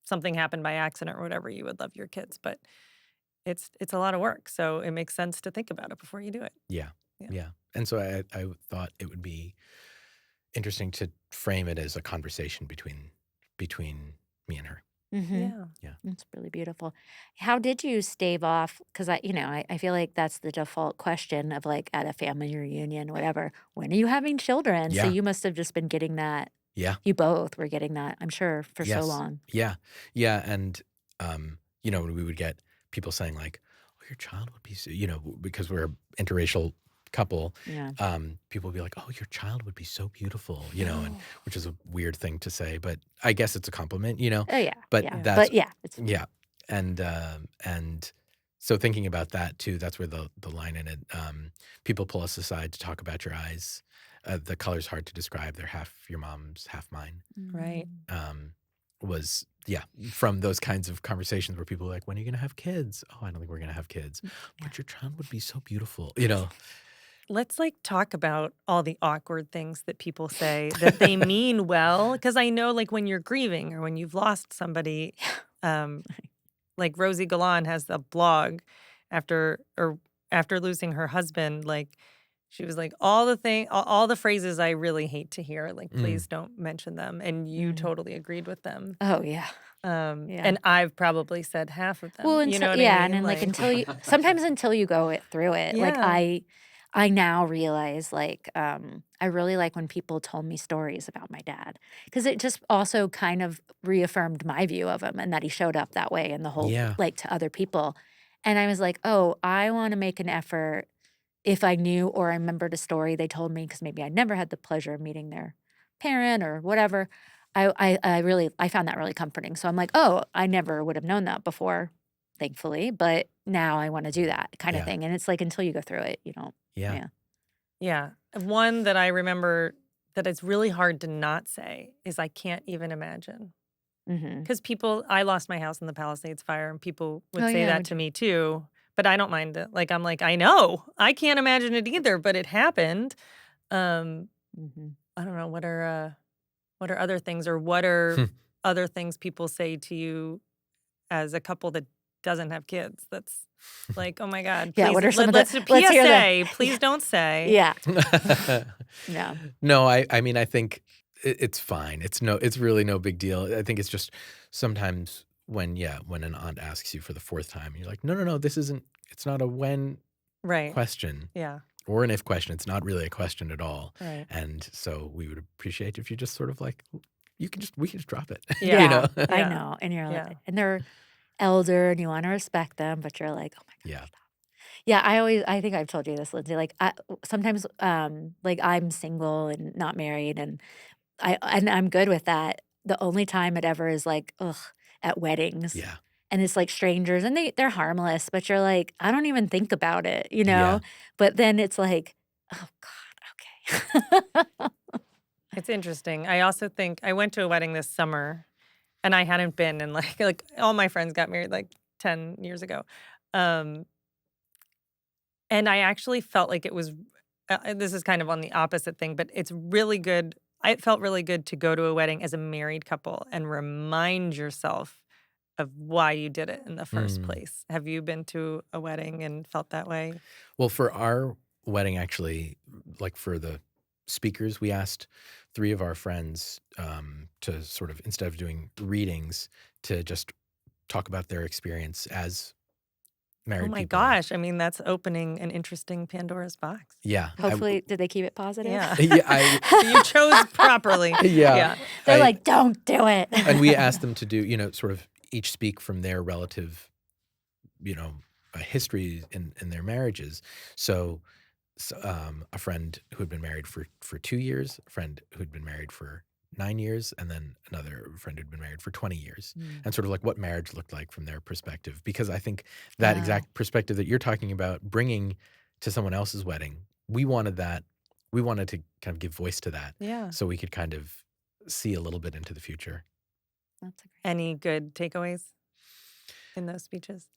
something happened by accident or whatever, you would love your kids, but it's a lot of work. So it makes sense to think about it before you do it. Yeah. Yeah. Yeah. And so I thought it would be interesting to frame it as a conversation between me and her. Mm-hmm. Yeah. It's really beautiful. How did you stave off? Because I feel like that's the default question of like at a family reunion, whatever. When are you having children? So Yeah. you must have just been getting that. Yeah. You both were getting that, I'm sure, for so Yes. long. Yeah. Yeah. And, we would get people saying like, oh, your child would be, because we're an interracial couple, Yeah. people would be like, oh, your child would be so beautiful, and which is a weird thing to say, but I guess it's a compliment, Oh yeah. but Yeah. that's, But yeah, it's yeah. And so thinking about that too, that's where the line in it, people pull us aside to talk about your eyes. The color's hard to describe. They're half your mom's, half mine. Right. Was from those kinds of conversations where people are like, when are you going to have kids? Oh, I don't think we're going to have kids. But your child would be so beautiful, Let's like talk about all the awkward things that people say that they mean well. Because I know like when you're grieving or when you've lost somebody, like Rosie Galan has the blog after losing her husband, like she was like, all the phrases I really hate to hear, like, please don't mention them. And you totally agreed with them. Oh yeah. Yeah. And I've probably said half of them. Well, you know what yeah, I and mean? then like sometimes until you go through it, like Yeah. I now realize like I really like when people told me stories about my dad because it just also kind of reaffirmed my view of him and that he showed up that way and the whole Yeah. like to other people, and I was like, oh, I want to make an effort if I knew or I remembered a story they told me because maybe I never had the pleasure of meeting their parent or whatever. I found that really comforting. So I'm like, oh, I never would have known that before, thankfully, but now I want to do that kind of Yeah. thing. And it's like until you go through it, you don't. Yeah. Yeah. Yeah. One that I remember that it's really hard to not say is I can't even imagine. Mm-hmm. Because I lost my house in the Palisades fire, and people would Oh, say yeah, that would to you? me too. But I don't mind it. Like, I'm like, I know. I can't imagine it either, but it happened. Mm-hmm. I don't know. What are other things, or what are other things people say to you as a couple that doesn't have kids? That's like, oh my God. Yeah, Please, what are some of let's the- do let's hear PSA. Please don't say. Yeah. Yeah. No, I mean, I think it's fine. It's really no big deal. I think it's just sometimes when an aunt asks you for the fourth time, you're like, no, it's not a when Right. question Yeah. or an if question. It's not really a question at all. Right. And so we would appreciate if you just sort of like, we can just drop it. Yeah. I Yeah. know. And you're like, Yeah. and they're elder and you want to respect them, but you're like, oh my God. Yeah. Yeah, I think I've told you this, Lindsay. Like sometimes like I'm single and not married and I'm good with that. The only time it ever is like, ugh, at weddings. Yeah. And it's like strangers and they're harmless, but you're like, I don't even think about it, Yeah. But then it's like, oh God, okay. It's interesting. I also think I went to a wedding this summer, and I hadn't been in like all my friends got married like 10 years ago. And I actually felt like it was, this is kind of on the opposite thing, but it's really good. It felt really good to go to a wedding as a married couple and remind yourself of why you did it in the first place. Have you been to a wedding and felt that way? Well, for our wedding, actually, like for the speakers, we asked 3 of our friends to sort of, instead of doing readings, to just talk about their experience as married Oh my people. gosh. I mean, that's opening an interesting Pandora's box. Yeah. Hopefully, did they keep it positive? Yeah. I You chose properly. Yeah. They're like, don't do it. And we asked them to do, sort of each speak from their relative, history in their marriages. So a friend who had been married for 2 years, a friend who'd been married for 9 years, and then another friend who'd been married for 20 years, and sort of like what marriage looked like from their perspective. Because I think that exact perspective that you're talking about, bringing to someone else's wedding, we wanted that. We wanted to kind of give voice to that. Yeah. So we could kind of see a little bit into the future. That's great. Any good takeaways in those speeches?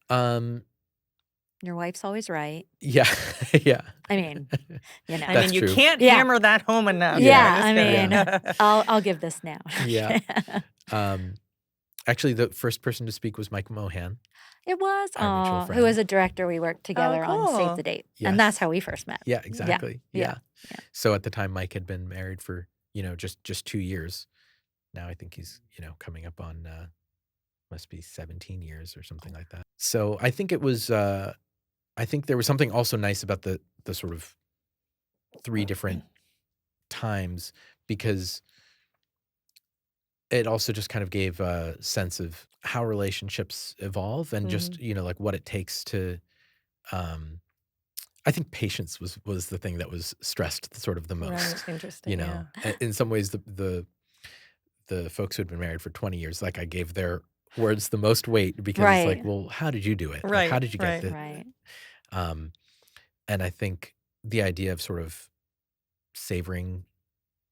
Your wife's always right. Yeah. Yeah. I mean, I That's mean, you true. can't Yeah. hammer that home enough. Yeah, Just I mean, kidding. I'll give this now. Yeah. Actually, the first person to speak was Mike Mohan. It was, Our mutual who friend. was a director we worked together on Save cool. the Date. Yes. And that's how we first met. Yeah, exactly. Yeah. So at the time, Mike had been married for, just 2 years. Now I think he's, coming up on, must be 17 years or something like that. So I think it was, I think there was something also nice about the sort of 3 different times, because it also just kind of gave a sense of how relationships evolve and just, like what it takes to, I think patience was the thing that was stressed sort of the most. Right. Interesting. Yeah. In some ways, the folks who had been married for 20 years, like I gave their words the most weight, because it's like, Right. well, how did you do it? Like, Right, how did you get right. this? Right. And I think the idea of sort of savoring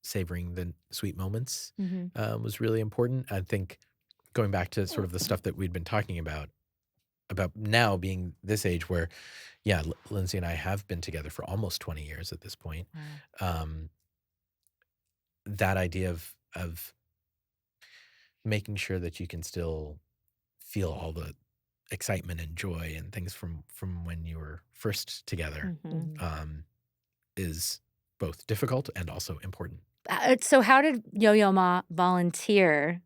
the sweet moments was really important. I think going back to sort of the stuff that we'd been talking about now being this age where, yeah, Lindsay and I have been together for almost 20 years at this point. Wow. That idea of making sure that you can still feel all the excitement and joy and things from when you were first together is both difficult and also important. So how did Yo-Yo Ma volunteer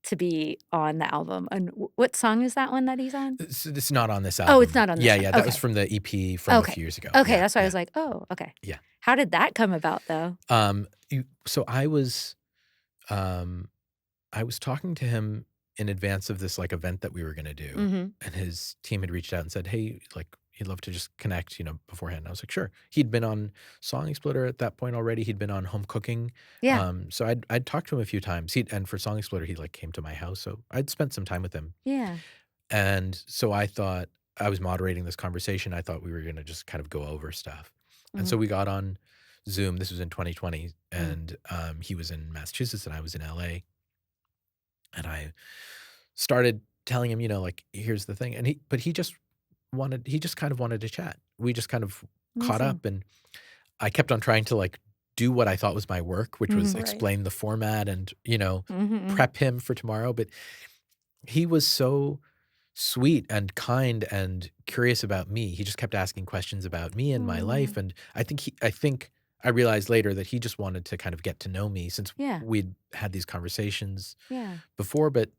to be on the album? And what song is that one that he's on? It's not on this album. Oh, it's not on this Yeah, one. yeah, that was Okay. from the EP from a Okay. few years ago. Okay, Yeah, that's why I yeah. was like, oh, okay. Yeah. How did that come about, though? So I was talking to him in advance of this like event that we were going to do, and his team had reached out and said, "Hey, like he'd love to just connect, beforehand." And I was like, "Sure." He'd been on Song Exploder at that point already. He'd been on Home Cooking. Yeah. So I'd talked to him a few times. And for Song Exploder, he like came to my house, so I'd spent some time with him. Yeah. And so I thought I was moderating this conversation. I thought we were going to just kind of go over stuff. And so we got on Zoom. This was in 2020, and he was in Massachusetts and I was in LA. And I started telling him, like, here's the thing. And he just kind of wanted to chat. We just kind of caught up, and I kept on trying to like do what I thought was my work, which was explain the format and, prep him for tomorrow. But he was so sweet and kind and curious about me. He just kept asking questions about me and my life. And I think I realized later that he just wanted to kind of get to know me, since we'd had these conversations before, but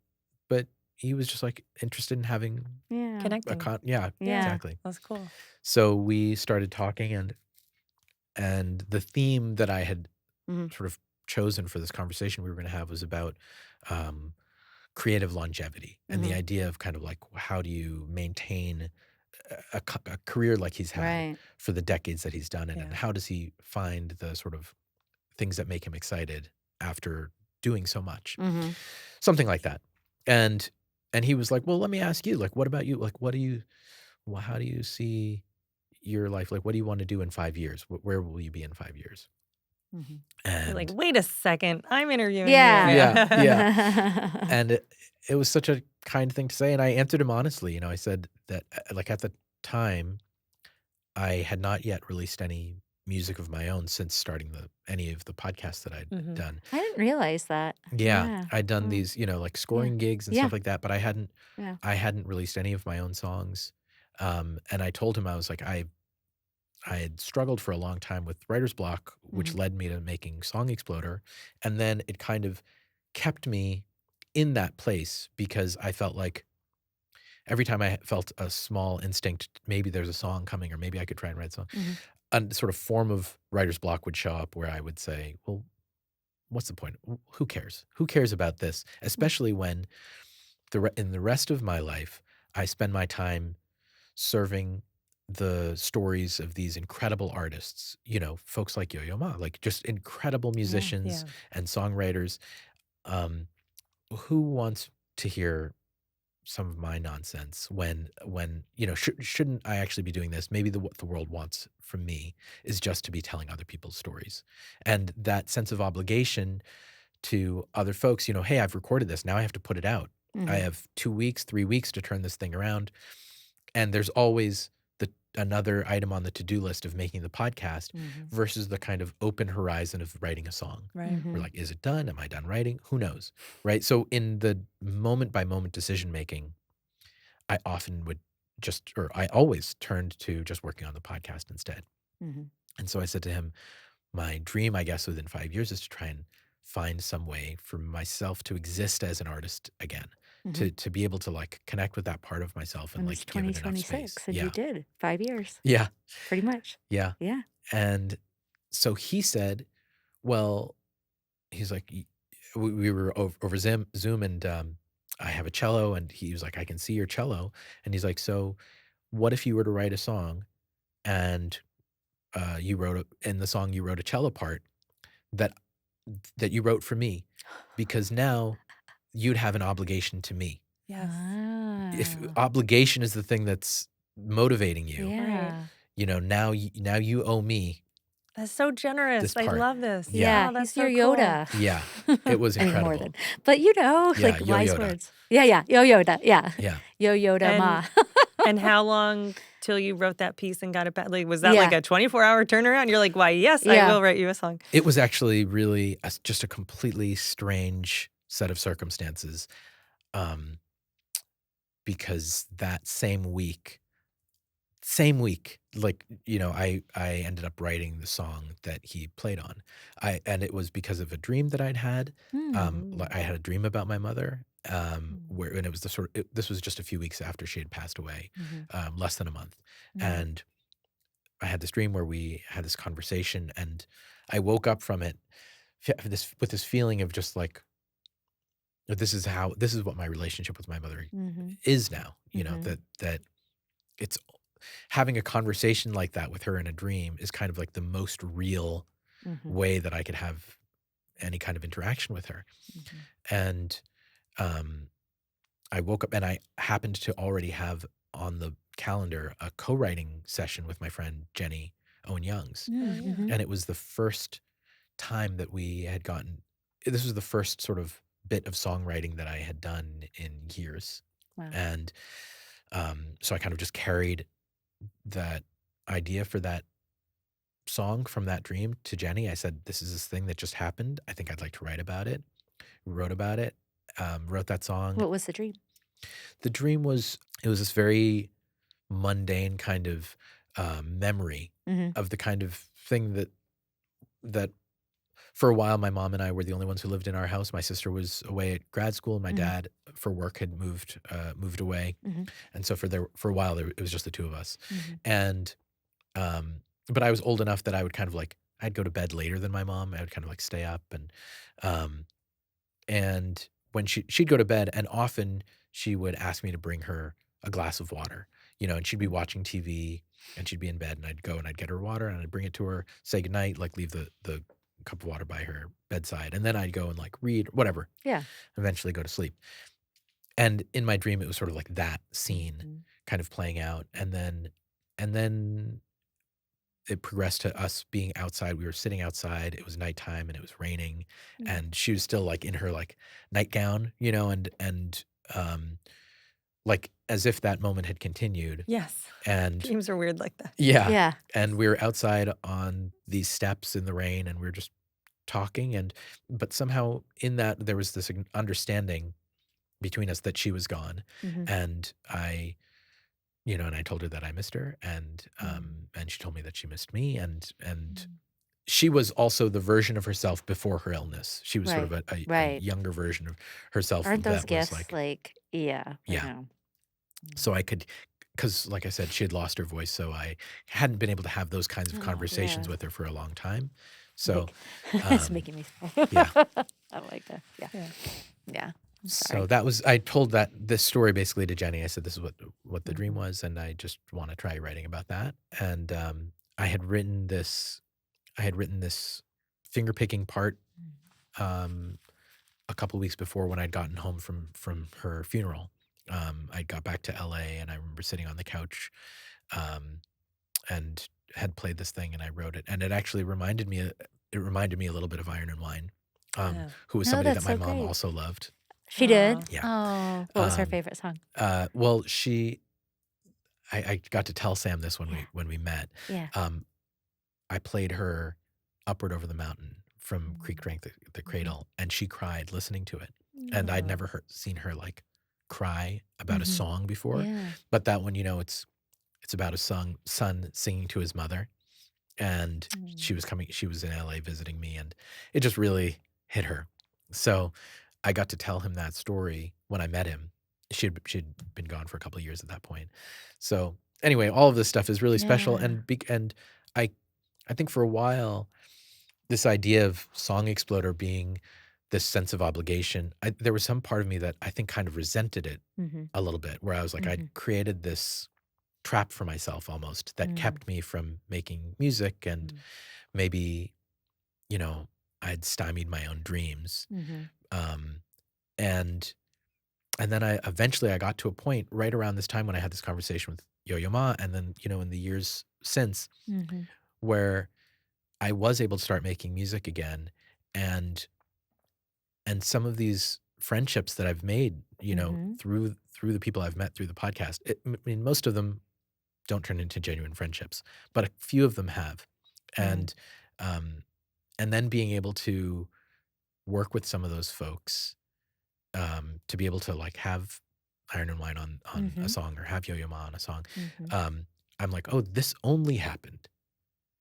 he was just like interested in having Connecting. Yeah, exactly. That's cool. So we started talking, and the theme that I had sort of chosen for this conversation we were going to have was about creative longevity and the idea of kind of like, how do you maintain a career like he's had for the decades that he's done it, and how does he find the sort of things that make him excited after doing so much, something like that. And he was like, well, let me ask you, like, what about you? Like, how do you see your life? Like, what do you want to do in 5 years? Where will you be in 5 years? And You're like, wait a second, I'm interviewing Yeah. you. Yeah. And it was such a kind thing to say. And I answered him honestly. I said that, like, at the time, I had not yet released any music of my own since starting any of the podcasts that I'd done. I didn't realize that. Yeah. I'd done these, like scoring gigs and stuff like that, but I hadn't released any of my own songs. And I told him, I was like, I had struggled for a long time with writer's block, which led me to making Song Exploder. And then it kind of kept me in that place, because I felt like every time I felt a small instinct, maybe there's a song coming, or maybe I could try and write a song, a sort of form of writer's block would show up, where I would say, well, what's the point? Who cares? Who cares about this? Especially when in the rest of my life, I spend my time serving the stories of these incredible artists, folks like Yo-Yo Ma, like just incredible musicians and songwriters. Who wants to hear some of my nonsense when shouldn't I actually be doing this? Maybe what the world wants from me is just to be telling other people's stories. And that sense of obligation to other folks, hey, I've recorded this, now I have to put it out. I have 2 weeks, 3 weeks to turn this thing around. And there's always another item on the to-do list of making the podcast versus the kind of open horizon of writing a song. Right. We're like, is it done? Am I done writing? Who knows? Right? So in the moment-by-moment decision-making, I always turned to just working on the podcast instead. And so I said to him, my dream, I guess, within 5 years is to try and find some way for myself to exist as an artist again, to be able to like connect with that part of myself and And it's like give it enough space. 2026, and Yeah. you did 5 years, Yeah. pretty much. Yeah. Yeah. And so he said, well, he's like, we were over Zoom and I have a cello, and he was like, I can see your cello. And he's like, so what if you were to write a song and in the song you wrote a cello part that you wrote for me, because now you'd have an obligation to me. Yes. If Wow. obligation is the thing that's motivating you, Yeah. now you owe me That's so generous. this I part. love this. Yeah. Oh, that's He's your so cool. Yoda. Yeah, it was I mean, incredible. more than. But Yeah, like Yo wise Yoda. words. Yeah. Yo Yoda. Yeah. Yeah. Yo Yoda And- Ma. And how long till you wrote that piece and got it back? Like, was that Yeah. like a 24-hour turnaround? You're like, why, yes, Yeah. I will write you a song. It was actually really just a completely strange set of circumstances, because that same week, like, I ended up writing the song that he played on. And it was because of a dream that I'd had. I had a dream about my mother, and it was this was just a few weeks after she had passed away, less than a month. And I had this dream where we had this conversation, and I woke up from it with this feeling of just like, this is what my relationship with my mother is now. That it's having a conversation like that with her in a dream is kind of like the most real way that I could have any kind of interaction with her. And I woke up, and I happened to already have on the calendar a co-writing session with my friend Jenny Owen Youngs. And it was the first time that we had this was the first sort of bit of songwriting that I had done in years. Wow. And so I kind of just carried that idea for that song from that dream to Jenny. I said, this is this thing that just happened. I think I'd like to write about it. Wrote about it, wrote that song. What was the dream? The dream was this very mundane kind of memory of the kind of thing that for a while my mom and I were the only ones who lived in our house. My sister was away at grad school, and my dad for work had moved away. And so for a while it was just the two of us. And but I was old enough that I would kind of like, I'd go to bed later than my mom. I would kind of like stay up, and when she'd go to bed, and often she would ask me to bring her a glass of water, and she'd be watching TV, and she'd be in bed, and I'd go and I'd get her water, and I'd bring it to her, say goodnight, like leave the cup of water by her bedside, and then I'd go and like read, whatever. Yeah. Eventually go to sleep. And in my dream, it was sort of like that scene kind of playing out, and then it progressed to us being outside. We were sitting outside. It was nighttime, and it was raining, and she was still like in her like nightgown, and like as if that moment had continued. Yes. And Dreams are weird like that. yeah. Yeah. And we were outside on these steps in the rain, and we were just talking, but somehow in that there was this understanding between us that she was gone, and I told her that I missed her, and she told me that she missed me, and she was also the version of herself before her illness. She was sort of a younger version of herself. Aren't those that was gifts like, yeah. Yeah. I know. So I could, because like I said, she had lost her voice, so I hadn't been able to have those kinds of conversations yeah. with her for a long time. So It's making me yeah. I like that. Yeah. Yeah. I'm So sorry. that was, I told this story basically to Jenny. I said, this is what the dream was, and I just want to try writing about that. And I had written this finger picking part a couple weeks before, when I'd gotten home from her funeral. I got back to LA, and I remember sitting on the couch and had played this thing, and I wrote it, and it actually reminded me a little bit of Iron and Wine, who was No, somebody that that's my so mom great. also loved. She did? Yeah. Oh. What was her favorite song? Well, I got to tell Sam this when we met. Yeah. I played her Upward Over the Mountain from Creek Drank the Cradle, and she cried listening to it. And I'd never seen her like cry about a song before. Yeah. But that one, it's about a son singing to his mother. And she was in LA visiting me, and it just really hit her. So I got to tell him that story when I met him. she'd been gone for a couple of years at that point. So anyway, all of this stuff is really special, Yeah. and I think for a while, this idea of Song Exploder being this sense of obligation, there was some part of me that I think kind of resented it Mhm. a little bit, where I was like, I'd created this trap for myself almost that kept me from making music, and maybe, you know, I'd stymied my own dreams. Mhm. Um, and then I eventually got to a point right around this time when I had this conversation with Yo-Yo Ma, and then, in the years since, Mhm. where I was able to start making music again, and some of these friendships that I've made, Mhm. through the people I've met through the podcast. I mean, most of them don't turn into genuine friendships, but a few of them have, and um, then being able to work with some of those folks, to be able to like have Iron and Wine on a song, or have Yo-Yo Ma on a song, Mhm. I'm like, oh, this only happened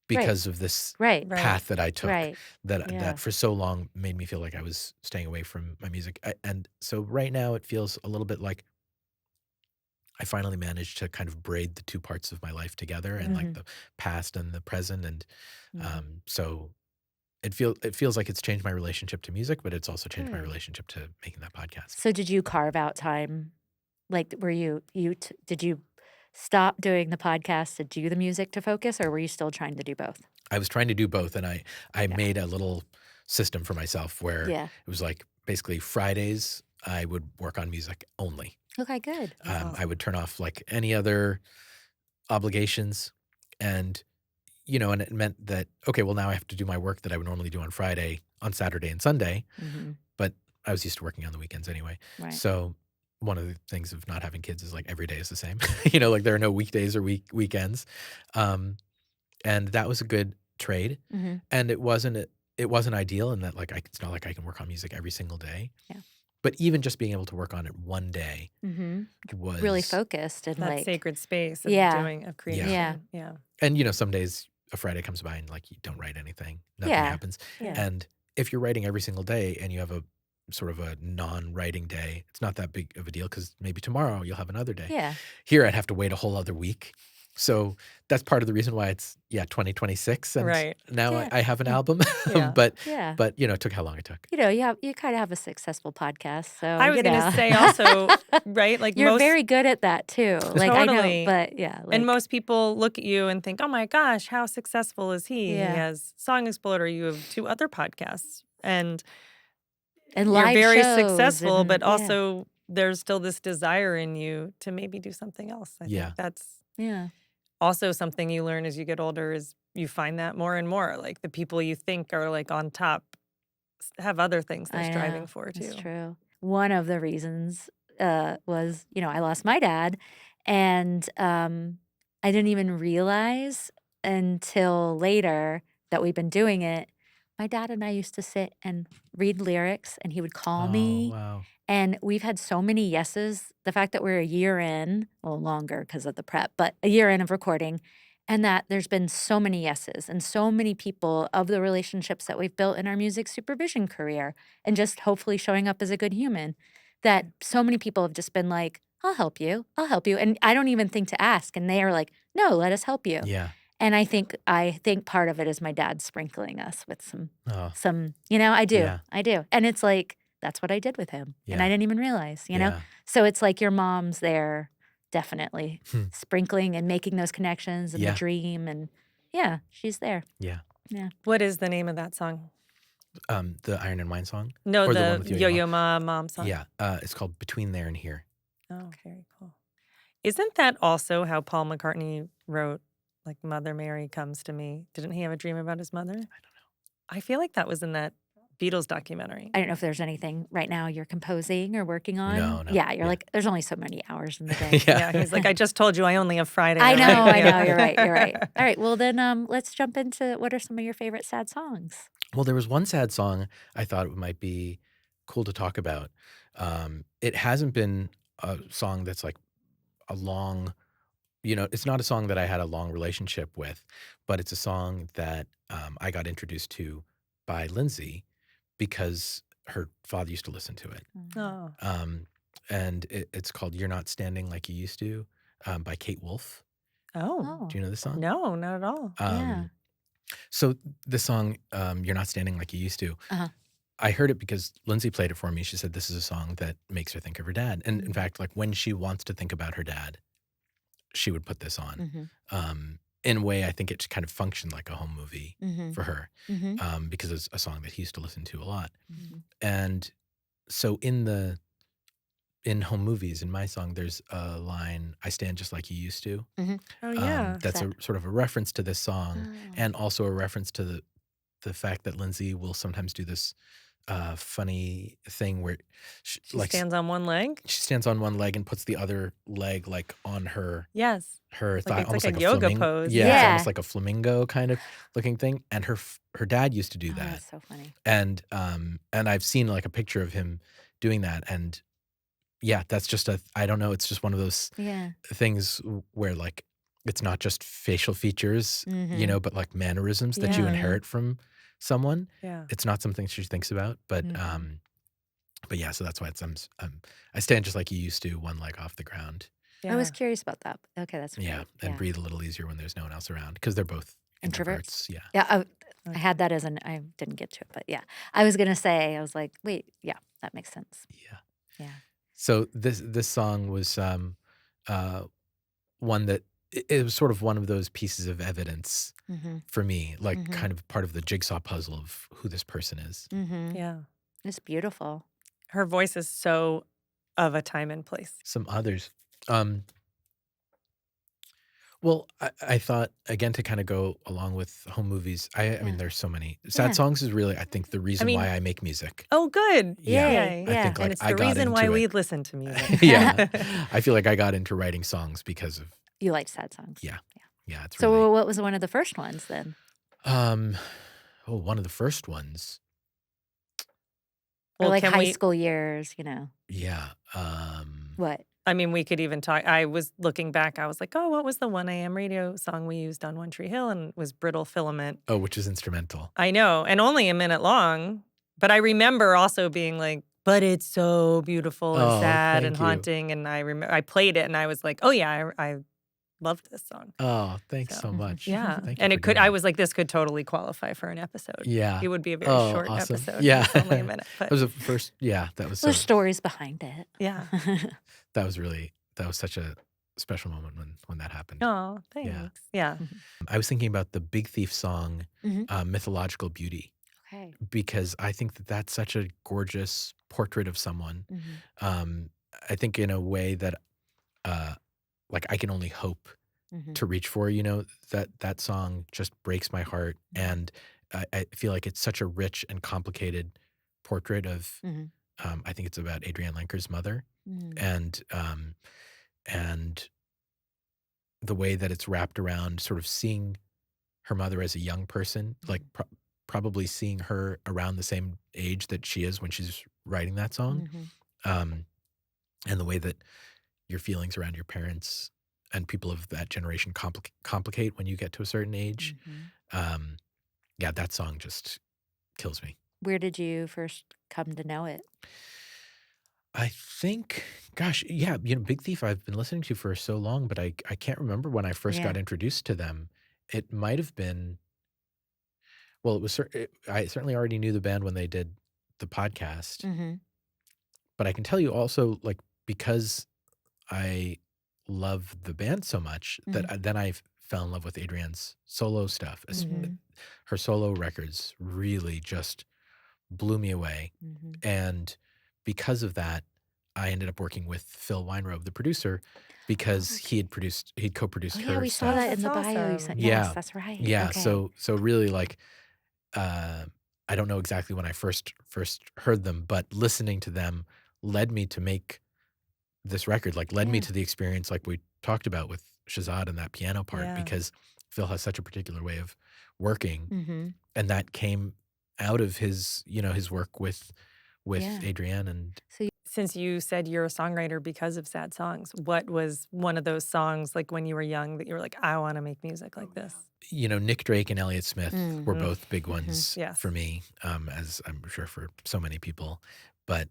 Right. because of this Right. Right. path that I took, Right. that Yeah. for so long made me feel like I was staying away from my music. And so right now it feels a little bit like I finally managed to kind of braid the two parts of my life together, and like the past and the present. And so it feels like it's changed my relationship to music, but it's also changed my Good. relationship to making that podcast. So did you carve out time? Like, were did you stop doing the podcast to do the music to focus, or were you still trying to do both? I was trying to do both, and I Okay. made a little system for myself where Yeah. it was like basically Fridays I would work on music only. Okay, good. I would turn off like any other obligations, and and it meant that, okay, well, now I have to do my work that I would normally do on Friday, on Saturday and Sunday, but I was used to working on the weekends anyway. Right. So one of the things of not having kids is like every day is the same. Like there are no weekdays or weekends. And that was a good trade. And it wasn't ideal in that, like, it's not like I can work on music every single day. Yeah. But even just being able to work on it one day was Really focused and That like sacred space of creation. Yeah. Yeah. And some days a Friday comes by and like you don't write anything, nothing Yeah. happens. Yeah. And if you're writing every single day and you have a sort of a non-writing day, it's not that big of a deal because maybe tomorrow you'll have another day. Yeah. Here I'd have to wait a whole other week. So that's part of the reason why it's 2026, and Right. now Yeah. I have an album. Yeah. but Yeah. it took how long it took. You kind of have a successful podcast, so I was going to say also, right? Like you're most, very good at that too. Like I know, Totally. but yeah, like, and most people look at you and think, oh my gosh, how successful is he? Yeah. He has Song Exploder. You have 2 other podcasts. And and you're live very shows successful, and- but yeah. also there's still this desire in you to maybe do something else. I Yeah. think that's yeah. also something you learn as you get older, is you find that more and more. Like the people you think are like on top have other things they're I striving know, for too. That's true. One of the reasons was, I lost my dad, and I didn't even realize until later that we've been doing it. My dad and I used to sit and read lyrics, and he would call Oh, me. wow. And we've had so many yeses. The fact that we're a year in, well, longer because of the prep, but a year in of recording, and that there's been so many yeses and so many people of the relationships that we've built in our music supervision career, and just hopefully showing up as a good human, that so many people have just been like, I'll help you. I'll help you. And I don't even think to ask. And they are like, no, let us help you. Yeah. And I think part of it is my dad sprinkling us with some, Oh, I do. Yeah. I do. And it's like, that's what I did with him. And I Yeah. didn't even realize, you know? Yeah. So it's like your mom's there, definitely, Hmm. sprinkling and making those connections and Yeah. the dream. And yeah, she's there. Yeah. What is the name of that song? The Iron and Wine song? No, Or the one the with Yo-Yo Yo-Yo Ma mom song. Yeah. It's called Between There and Here. Oh, very cool. Isn't that also how Paul McCartney wrote, like, Mother Mary Comes to Me? Didn't he have a dream about his mother? I don't know. I feel like that was in that Beatles documentary. I don't know if there's anything right now you're composing or working on. No. Yeah, you're Yeah. like, there's only so many hours in the day. Yeah. Yeah, he's like, I just told you I only have Friday. I know, right? I Yeah. know. You're right. You're right. All right. Well, then let's jump into what are some of your favorite sad songs? Well, there was one sad song I thought it might be cool to talk about. It hasn't been a song that's like a long, it's not a song that I had a long relationship with, but it's a song that I got introduced to by Lindsay because her father used to listen to it. Oh. and it's called "You're Not Standing Like You Used to" by Kate Wolf. Oh, Oh, Do you know this song? no, not at all. yeah. So the song "You're Not Standing Like You Used to," Uh-huh. I heard it because Lindsay played it for me. She said this is a song that makes her think of her dad, and in fact, like when she wants to think about her dad, she would put this on. In a way, I think it kind of functioned like a home movie for her because it's a song that he used to listen to a lot. And so in home movies, in my song, there's a line, "I stand just like you used to." Oh, yeah. That's a sort of a reference to this song, Oh. and also a reference to the fact that Lindsay will sometimes do this funny thing where She stands on one leg? she stands on one leg and puts the other leg like on her Yes. thigh, it's almost like like a a yoga flamingo. pose. Yeah, it's Yeah. almost like a flamingo kind of looking thing. And her dad used to do Oh, that, that's so funny. and I've seen like a picture of him doing that, and yeah, that's just I don't know, it's just one of those Yeah. things where like it's not just facial features, but like mannerisms that you Yeah. inherit from someone. Yeah. It's not something she thinks about, but yeah, so that's why it's I stand just like you used to, one leg off the ground. I was Yeah. curious about that. Okay, that's great. Yeah, and breathe a little easier when there's no one else around because they're both Introverts? introverts. Yeah. Yeah, I had that as I didn't get to it, but yeah. I was gonna say, I was like, wait, yeah, that makes sense. Yeah. Yeah. So this song was one that it was sort of one of those pieces of evidence for me, like kind of part of the jigsaw puzzle of who this person is. Yeah. It's beautiful. Her voice is so of a time and place. Some others. Well, I thought, again, to kind of go along with home movies, I mean, there's so many. Sad Yeah. songs is really, I think, the reason mean- why I make music. Oh, good. Yeah. Yay. I think, like, and it's I the got reason why into we it. listen to music. Yeah. I feel like I got into writing songs because of, You like sad songs. yeah, it's So really, what was one of the first ones then? one of the first ones. Or like can high we- school years, Yeah. What? I mean, we could even talk. I was looking back. I was like, oh, what was the 1 a.m. radio song we used on One Tree Hill? And it was Brittle Filament. Oh, which is instrumental. I know. And only a minute long. But I remember also being like, but it's so beautiful and Oh, sad and thank you. haunting. And I remember I played it and I was like, oh, yeah, I loved this song. Oh, thanks So, so much. Yeah. Thank you And for it could, doing I that. was like, this could totally qualify for an episode. Yeah. It would be a very Oh, short awesome. episode. Yeah. It's only a minute. That But was the first, yeah, that was so, There's stories behind it. yeah. that was such a special moment when that happened. Oh, thanks. Yeah. I was thinking about the Big Thief song, Mythological Beauty, Okay. because I think that that's such a gorgeous portrait of someone. I think in a way that, like, I can only hope to reach for, that song just breaks my heart. And I feel like it's such a rich and complicated portrait of, I think it's about Adrienne Lenker's mother. And the way that it's wrapped around sort of seeing her mother as a young person, like probably seeing her around the same age that she is when she's writing that song. And the way that your feelings around your parents and people of that generation complicate when you get to a certain age. Yeah, that song just kills me. Where did you first come to know it? I think, gosh, yeah, Big Thief I've been listening to for so long, but I can't remember when I first got introduced to them. It might have been, well, I certainly already knew the band when they did the podcast. But I can tell you also, like, because I love the band so much that then I fell in love with Adrienne's solo stuff. Her solo records really just blew me away. And because of that, I ended up working with Phil Weinrobe, the producer, because he'd co-produced her Yeah, we saw stuff. that in the That's bio you awesome. sent. Yeah. Yes, that's right. Yeah, Okay. so really, like, I don't know exactly when I first heard them, but listening to them led me to make this record, like led me to the experience like we talked about with Shahzad and that piano part, because Phil has such a particular way of working, and that came out of his work with Adrienne. And Since you said you're a songwriter because of sad songs, what was one of those songs like when you were young that you were like, I want to make music like this? Nick Drake and Elliott Smith were both big ones Yes. for me, as I'm sure for so many people. But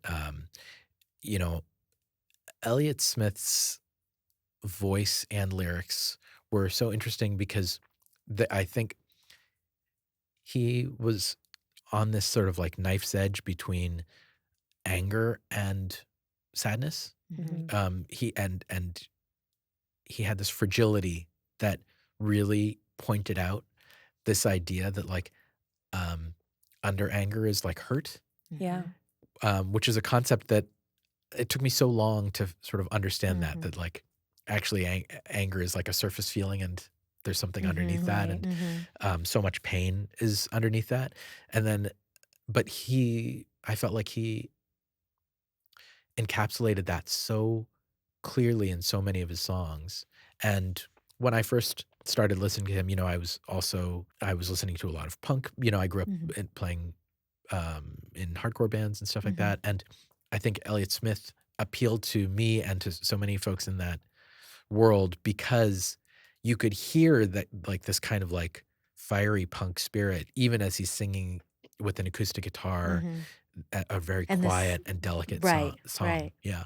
Elliott Smith's voice and lyrics were so interesting because I think he was on this sort of like knife's edge between anger and sadness. And he had this fragility that really pointed out this idea that like under anger is like hurt, Yeah. which is a concept that it took me so long to sort of understand that like actually anger is like a surface feeling and there's something underneath that, and so much pain is underneath that. And then, but I felt like he encapsulated that so clearly in so many of his songs. And when I first started listening to him, I was listening to a lot of punk. I grew up playing in hardcore bands and stuff like that. And I think Elliott Smith appealed to me and to so many folks in that world because you could hear that like this kind of like fiery punk spirit, even as he's singing with an acoustic guitar, a very And quiet and delicate right, song. right. Yeah.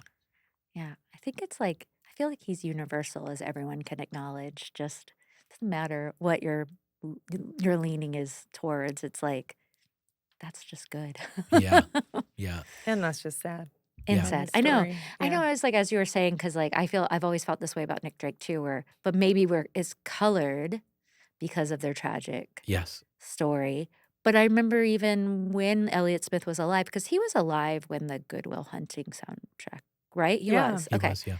Yeah. I think it's like, I feel like he's universal, as everyone can acknowledge. Just doesn't matter what your leaning is towards. It's like, that's just good. Yeah. Yeah. And that's just sad. And Yeah. sad. The I know. story. I know. Yeah. It's like, as you were saying, because like I've always felt this way about Nick Drake too, but maybe it's colored because of their tragic Yes. story. But I remember even when Elliott Smith was alive, because he was alive when the Good Will Hunting soundtrack, right? He Yeah. was. He Okay. was, yeah.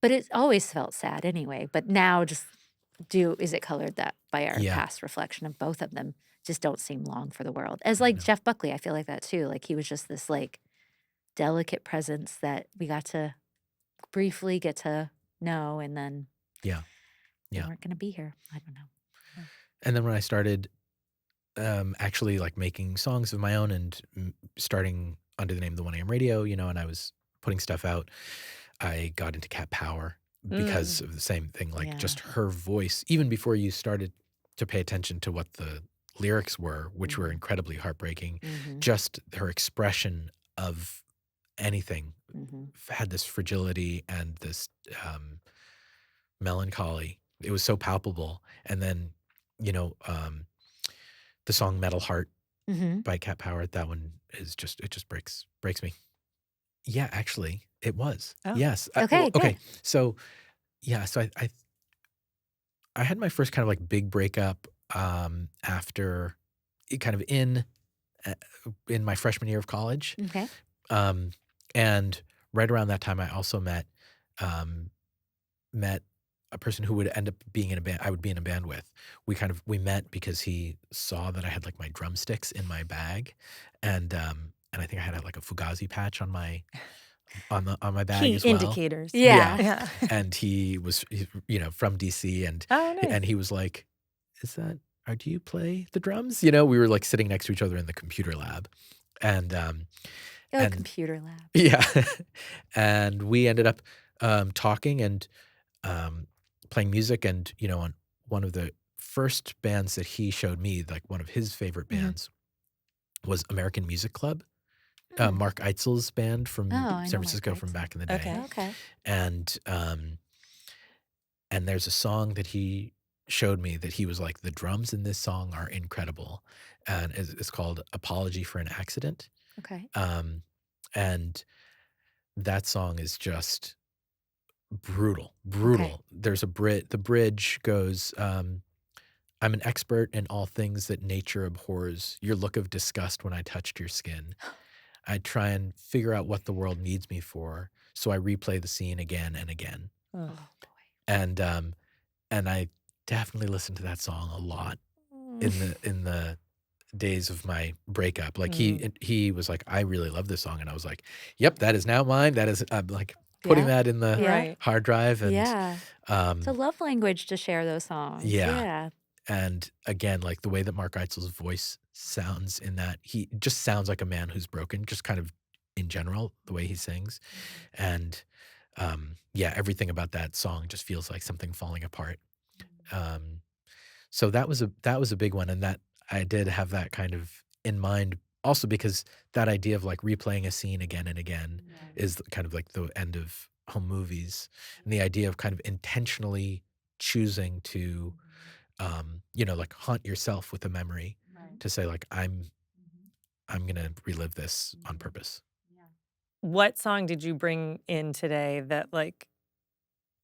But it always felt sad anyway. But now is it colored that by our Yeah. past reflection of both of them just don't seem long for the world. As like Jeff Buckley, I feel like that too. Like he was just this like delicate presence that we got to briefly get to know, and then Yeah. they Yeah. weren't going to be here. I don't know. And then when I started actually like making songs of my own and starting under the name of the 1AM Radio, and I was putting stuff out, I got into Cat Power because of the same thing, like Yeah. just her voice, even before you started to pay attention to what the lyrics were, which were incredibly heartbreaking, just her expression of anything had this fragility and this melancholy. It was so palpable. And then, the song Metal Heart by Cat Power, that one is it just breaks me. Yeah, actually, it was. Oh. Yes. Okay, Okay. good. So, yeah. So I had my first kind of like big breakup after kind of in my freshman year of college, Okay. and right around that time, I also met a person who would end up being in a band. I would be in a band with. We met because he saw that I had like my drumsticks in my bag, and I think I had like a Fugazi patch on my bag Key as well. indicators. Yeah. Yeah. And he was, from DC, and Oh, nice. and he was like, do you play the drums? We were like sitting next to each other in the computer lab, and and- computer lab. yeah, and we ended up talking and playing music, and on one of the first bands that he showed me, like one of his favorite bands, was American Music Club. Mark Eitzel's band from Oh, I know Mark San Francisco from Eitzel. back in the day. Okay. Okay. And there's a song that he showed me that he was like, the drums in this song are incredible, and it's called "Apology for an Accident." Okay. And that song is just brutal. There's the bridge goes, "I'm an expert in all things that nature abhors. Your look of disgust when I touched your skin. I try and figure out what the world needs me for, so I replay the scene again and again." Oh. And I definitely listened to that song a lot in the days of my breakup. Like he was like, "I really love this song," and I was like, "Yep, that is now mine. That is," I'm like putting Yeah. that in the Yeah. Right. hard drive, and Yeah. It's a love language to share those songs. Yeah. Yeah. and again, like the way that Mark Eitzel's voice sounds in that, he just sounds like a man who's broken, just kind of in general, the way he sings. And yeah, everything about that song just feels like something falling apart. So that was a big one, and that I did have that kind of in mind, also because that idea of like replaying a scene again and again is kind of like the end of home movies, and the idea of kind of intentionally choosing to, like haunt yourself with a memory to say like, I'm going to relive this on purpose. What song did you bring in today that like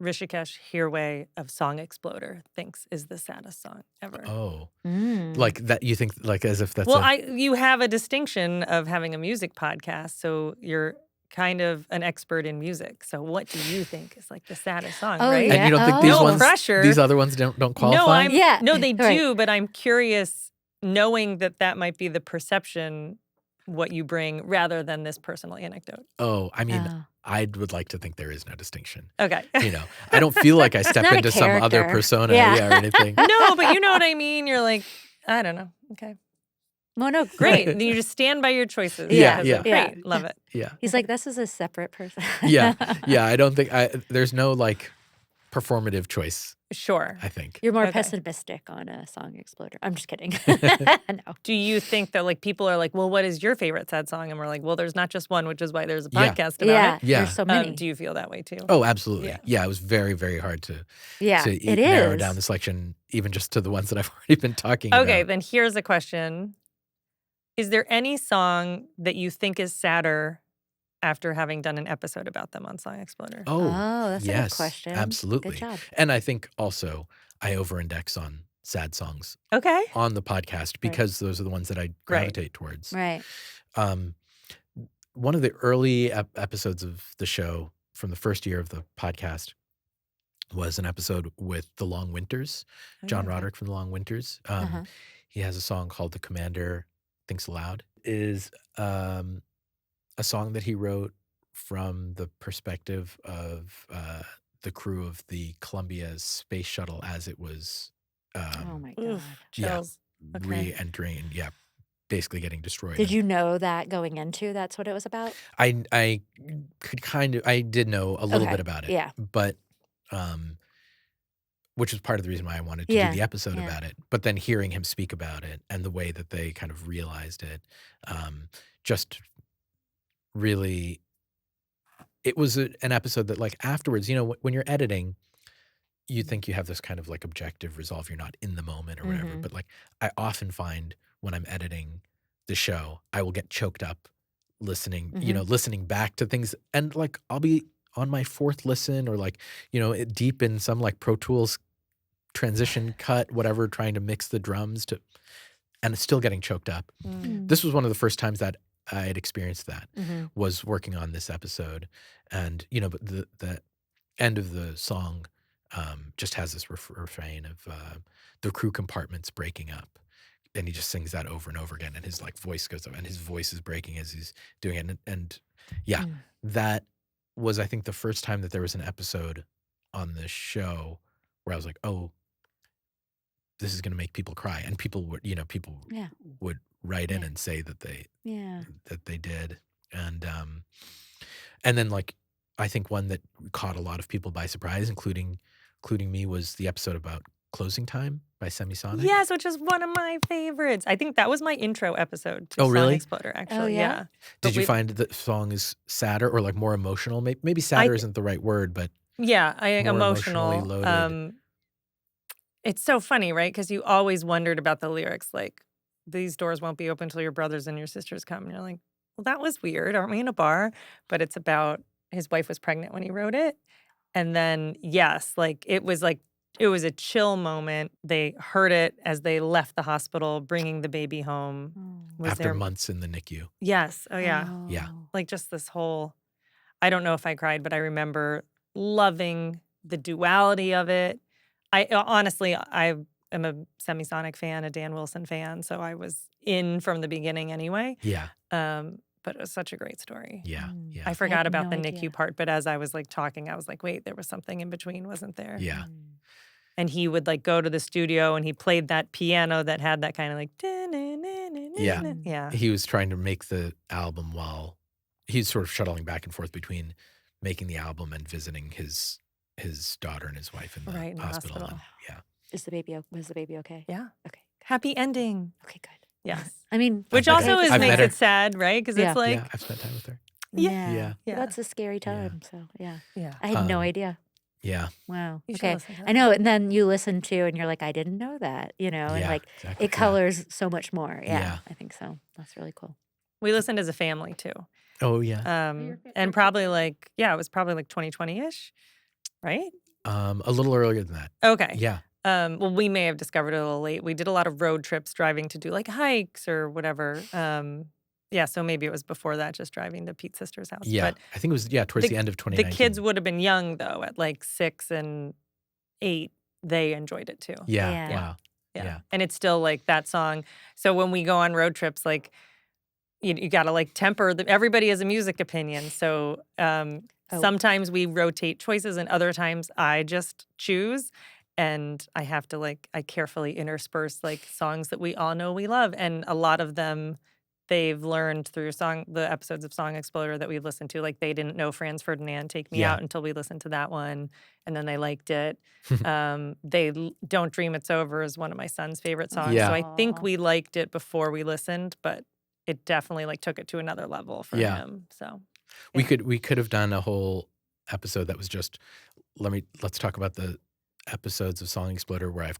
Hrishikesh Hirway of Song Exploder thinks is the saddest song ever? Oh, Mm. like that you think like as if that's Well, you have a distinction of having a music podcast, so you're kind of an expert in music. So what do you think is like the saddest song, Oh, right? yeah. and you don't think No pressure. these other ones don't qualify? No, they right. do, but I'm curious knowing that might be the perception what you bring rather than this personal anecdote. Oh, I mean, Oh. I would like to think there is no distinction. Okay. I don't feel like I step not a into some other character. persona, Yeah. or anything. No, but you know what I mean? You're like, I don't know. Okay. Well, no, Great. Then you just stand by your choices. Yeah, because yeah. of- Great. Love it. Yeah, He's like, this is a separate person. yeah, yeah. I don't think there's no like performative choice. Sure. I think. You're more Okay. pessimistic on a Song Exploder. I'm just kidding. No. Do you think that like people are like, well, what is your favorite sad song? And we're like, well, there's not just one, which is why there's a Yeah. podcast about Yeah, it. Yeah. there's so many. Do you feel that way too? Oh, absolutely. Yeah. Yeah, it was very, very hard to Yeah, to it narrow is. down the selection, even just to the ones that I've already been talking about. Okay, then here's a question. Is there any song that you think is sadder after having done an episode about them on Song Exploder? Oh, that's a yes, good question. absolutely. Good job. And I think also I over-index on sad songs Okay. on the podcast because those are the ones that I gravitate towards. Right. One of the early episodes of the show from the first year of the podcast was an episode with the Long Winters, John Roderick from the Long Winters. He has a song called "The Commander Thinks Aloud." It is a song that he wrote from the perspective of the crew of the Columbia space shuttle as it was Oh my God. Oof, Yeah. chills. Okay. re-entering and basically getting destroyed. Did you know that going into that's what it was about? I could I did know a little Okay, bit about it. yeah. But which was part of the reason why I wanted to Yeah, do the episode yeah. about it. But then hearing him speak about it and the way that they kind of realized it, just really, it was an episode that like afterwards, when you're editing, you think you have this kind of like objective resolve. You're not in the moment or whatever. Mhm. But like I often find when I'm editing the show, I will get choked up listening, listening back to things. And like I'll be on my fourth listen or like, deep in some like Pro Tools transition cut, whatever, trying to mix the drums and it's still getting choked up. Mm. This was one of the first times that I had experienced that Mhm. was working on this episode. And, but the end of the song just has this refrain of the crew compartments breaking up. And he just sings that over and over again. And his like voice goes up and his voice is breaking as he's doing it. And yeah, that was, I think, the first time that there was an episode on this show where I was like, oh, this is going to make people cry. And people would, Yeah. would write in Yeah. and say that Yeah. they did. And then like, I think one that caught a lot of people by surprise, including me, was the episode about Closing Time by Semisonic. Yes, which is one of my favorites. I think that was my intro episode to Oh, really? Song Exploder, actually. yeah? Yeah. Did But you find that the song is sadder or like more emotional? Maybe sadder isn't the right word, but Yeah, more emotional. emotionally loaded. It's so funny, right? Because you always wondered about the lyrics, like, these doors won't be open until your brothers and your sisters come. And you're like, well, that was weird. Aren't we in a bar? But it's about his wife was pregnant when he wrote it. And then, yes, like, it was a chill moment. They heard it as they left the hospital, bringing the baby home. Oh. Was after there? months in the NICU. Yes. Oh, yeah. Yeah. Oh. Like just this whole, I don't know if I cried, but I remember loving the duality of it. Honestly, I am a Semisonic fan, a Dan Wilson fan, so I was in from the beginning anyway. Yeah. But it was such a great story. Yeah. Mm. Yeah. I forgot had about no the idea. NICU part, but as I was like talking, I was like, wait, there was something in between, wasn't there? Yeah. Mm. And he would like go to the studio and he played that piano that had that kind of like, Yeah. yeah. He was trying to make the album while he's sort of shuttling back and forth between making the album and visiting his daughter and his wife in the Right, in the hospital. hospital. And, Was the baby okay? Yeah. Okay. Happy ending. Okay, good. Yes. I mean, Which met also her. is I've makes met her. it sad, right? Because Yeah. it's like, yeah, I've spent time with her. Yeah. Yeah. That's a scary Yeah. time. So, yeah. Yeah. I had no Um, idea. Yeah. Wow. You should Okay. listen to I that. know. And then you listen to and you're like, I didn't know that, and Yeah. like Exactly. it colors so much more. Yeah, Yeah. I think so. That's really cool. We listened as a family too. Oh yeah. And probably like, it was probably like 2020-ish, right? A little earlier than that. Okay. Yeah. Well, we may have discovered it a little late. We did a lot of road trips driving to do like hikes or whatever. So maybe it was before that, just driving to Pete's sister's house. Yeah. But I think it was towards the end of the 2019. kids would have been young though, at like 6 and 8. They enjoyed it too. Yeah. Yeah. Wow. Yeah. Yeah. And it's still like that song. So when we go on road trips, like you got to like temper everybody has a music opinion. So sometimes we rotate choices and other times I just choose. And I have to I carefully intersperse like songs that we all know we love. And a lot of them they've learned through the episodes of Song Exploder that we've listened to. Like they didn't know Franz Ferdinand Take Me Yeah. Out until we listened to that one. And then they liked it. Don't Dream It's Over is one of my son's favorite songs. Yeah. So I think we liked it before we listened, but it definitely took it to another level for Yeah. him. So We could have done a whole episode that was just let's talk about the episodes of Song Exploder where I've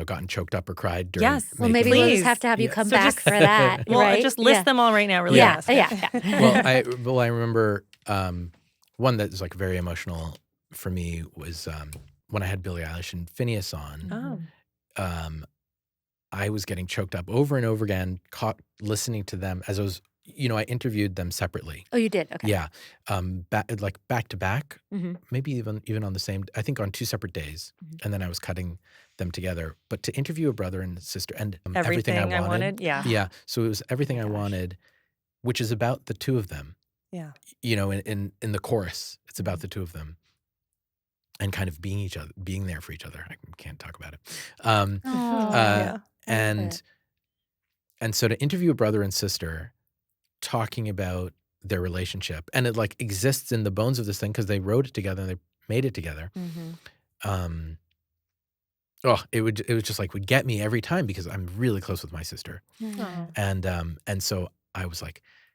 gotten choked up or cried during Yes. Well, making maybe we'll it. just have to have you Yeah. come So back just- for that. well, right? just list Yeah. them all right now really Yeah. fast. Yeah. Well, I remember one that was very emotional for me was when I had Billie Eilish and Phineas on. Oh. I was getting choked up over and over again, listening to them as I was. I interviewed them separately. Oh, you did? Okay. Yeah, back to back, Mhm. maybe even on the same. I think on 2 separate days, Mhm. and then I was cutting them together. But to interview a brother and sister and Everything I wanted. Yeah. yeah. So it was everything I gosh. wanted, which is about the two of them. Yeah. In the chorus, it's about the two of them, and kind of being there for each other. I can't talk about it. Aw. Yeah. And so to interview a brother and sister talking about their relationship, and it exists in the bones of this thing because they wrote it together and they made it together. Mhm. It was just would get me every time because I'm really close with my sister. Yeah. And so I was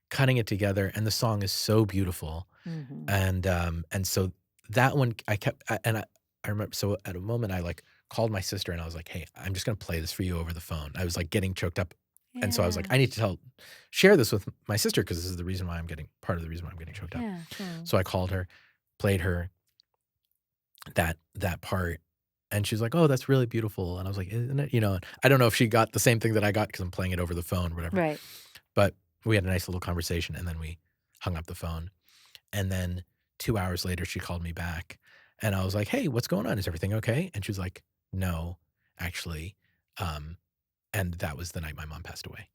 cutting it together, and the song is so beautiful. Mhm. And so that one I kept, and I remember, so at a moment I called my sister and I was like, hey, I'm just going to play this for you over the phone. I was getting choked up. And so I was like, I need to share this with my sister because this is part of the reason why I'm getting choked up. Yeah. So I called her, played her that part, and she was like, oh, that's really beautiful. And I was like, isn't it? I don't know if she got the same thing that I got because I'm playing it over the phone or whatever. Right. But we had a nice little conversation, and then we hung up the phone. And then 2 hours later, she called me back, and I was like, hey, what's going on? Is everything okay? And she was like, no, actually. And that was the night my mom passed away.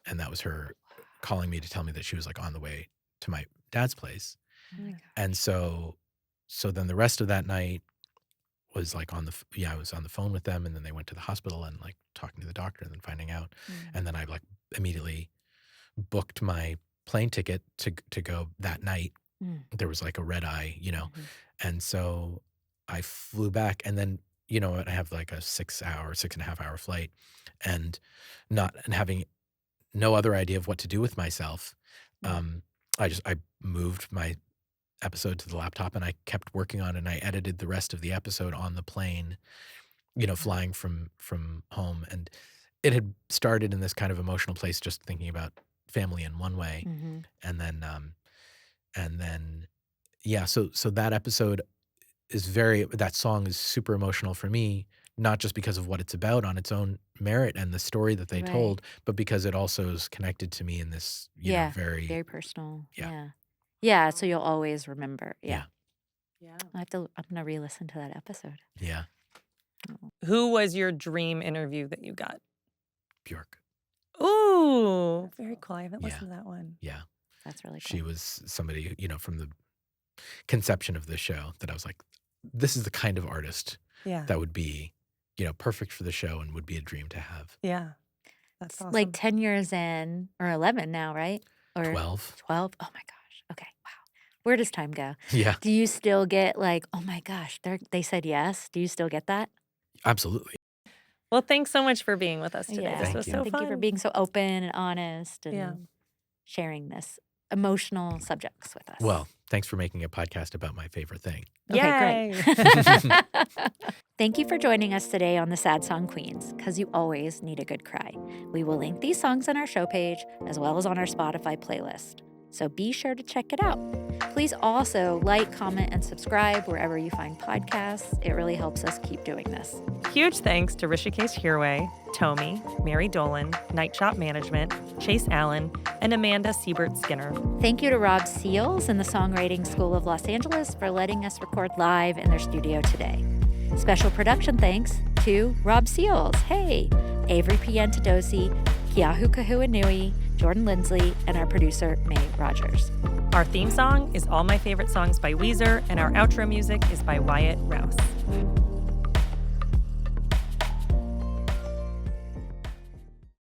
And that was her calling me to tell me that she was on the way to my dad's place. Oh my gosh. And so then the rest of that night was I was on the phone with them, and then they went to the hospital and talking to the doctor and then finding out. And then I immediately booked my plane ticket to go that night. There was a red eye, and so I flew back, and then I have a 6.5 hour flight, and having no other idea of what to do with myself. I moved my episode to the laptop, and I kept working on it, and I edited the rest of the episode on the plane, flying from home. And it had started in this kind of emotional place, just thinking about family in one way. Mhm. And then so that episode is that song is super emotional for me, not just because of what it's about on its own merit and the story that they Right. told, but because it also is connected to me in this, Yeah. very, Very personal. Yeah. Yeah. Yeah. So you'll always remember. Yeah. Yeah. I'm gonna re-listen to that episode. yeah, Who was your dream interview that you got? Bjork. Ooh, very cool. I haven't Yeah. listened to that one. Yeah. That's really cool. She was somebody, from the conception of the show that I was like, this is the kind of artist Yeah. that would be, perfect for the show and would be a dream to have. Yeah. That's It's awesome. 10 years in, or 11 now, right? Or 12. 12? Oh my gosh. Okay. Wow. Where does time go? Yeah, Do you still get oh my gosh, they said yes? Do you still get that? absolutely. Well, thanks so much for being with us today. Yeah. This Thank was you. so Thank fun. you for being so open and honest and Yeah. sharing this emotional subjects with us. Well, thanks for making a podcast about my favorite thing. Okay, Yay! great. Thank you for joining us today on the Sad Song Queens, because you always need a good cry. We will link these songs on our show page as well as on our Spotify playlist. So be sure to check it out. Please also like, comment, and subscribe wherever you find podcasts. It really helps us keep doing this. Huge thanks to Hrishikesh Hirway, Tomi, Mary Dolan, Night Shop Management, Chase Allen, and Amanda Siebert-Skinner. Thank you to Rob Seals and the Songwriting School of Los Angeles for letting us record live in their studio today. Special production thanks to Rob Seals, hey, Avery Piantadosi, Keahu Kahuanui, Jordan Lindsay, and our producer, May Rogers. Our theme song is All My Favorite Songs by Weezer, and our outro music is by Wyatt Rouse.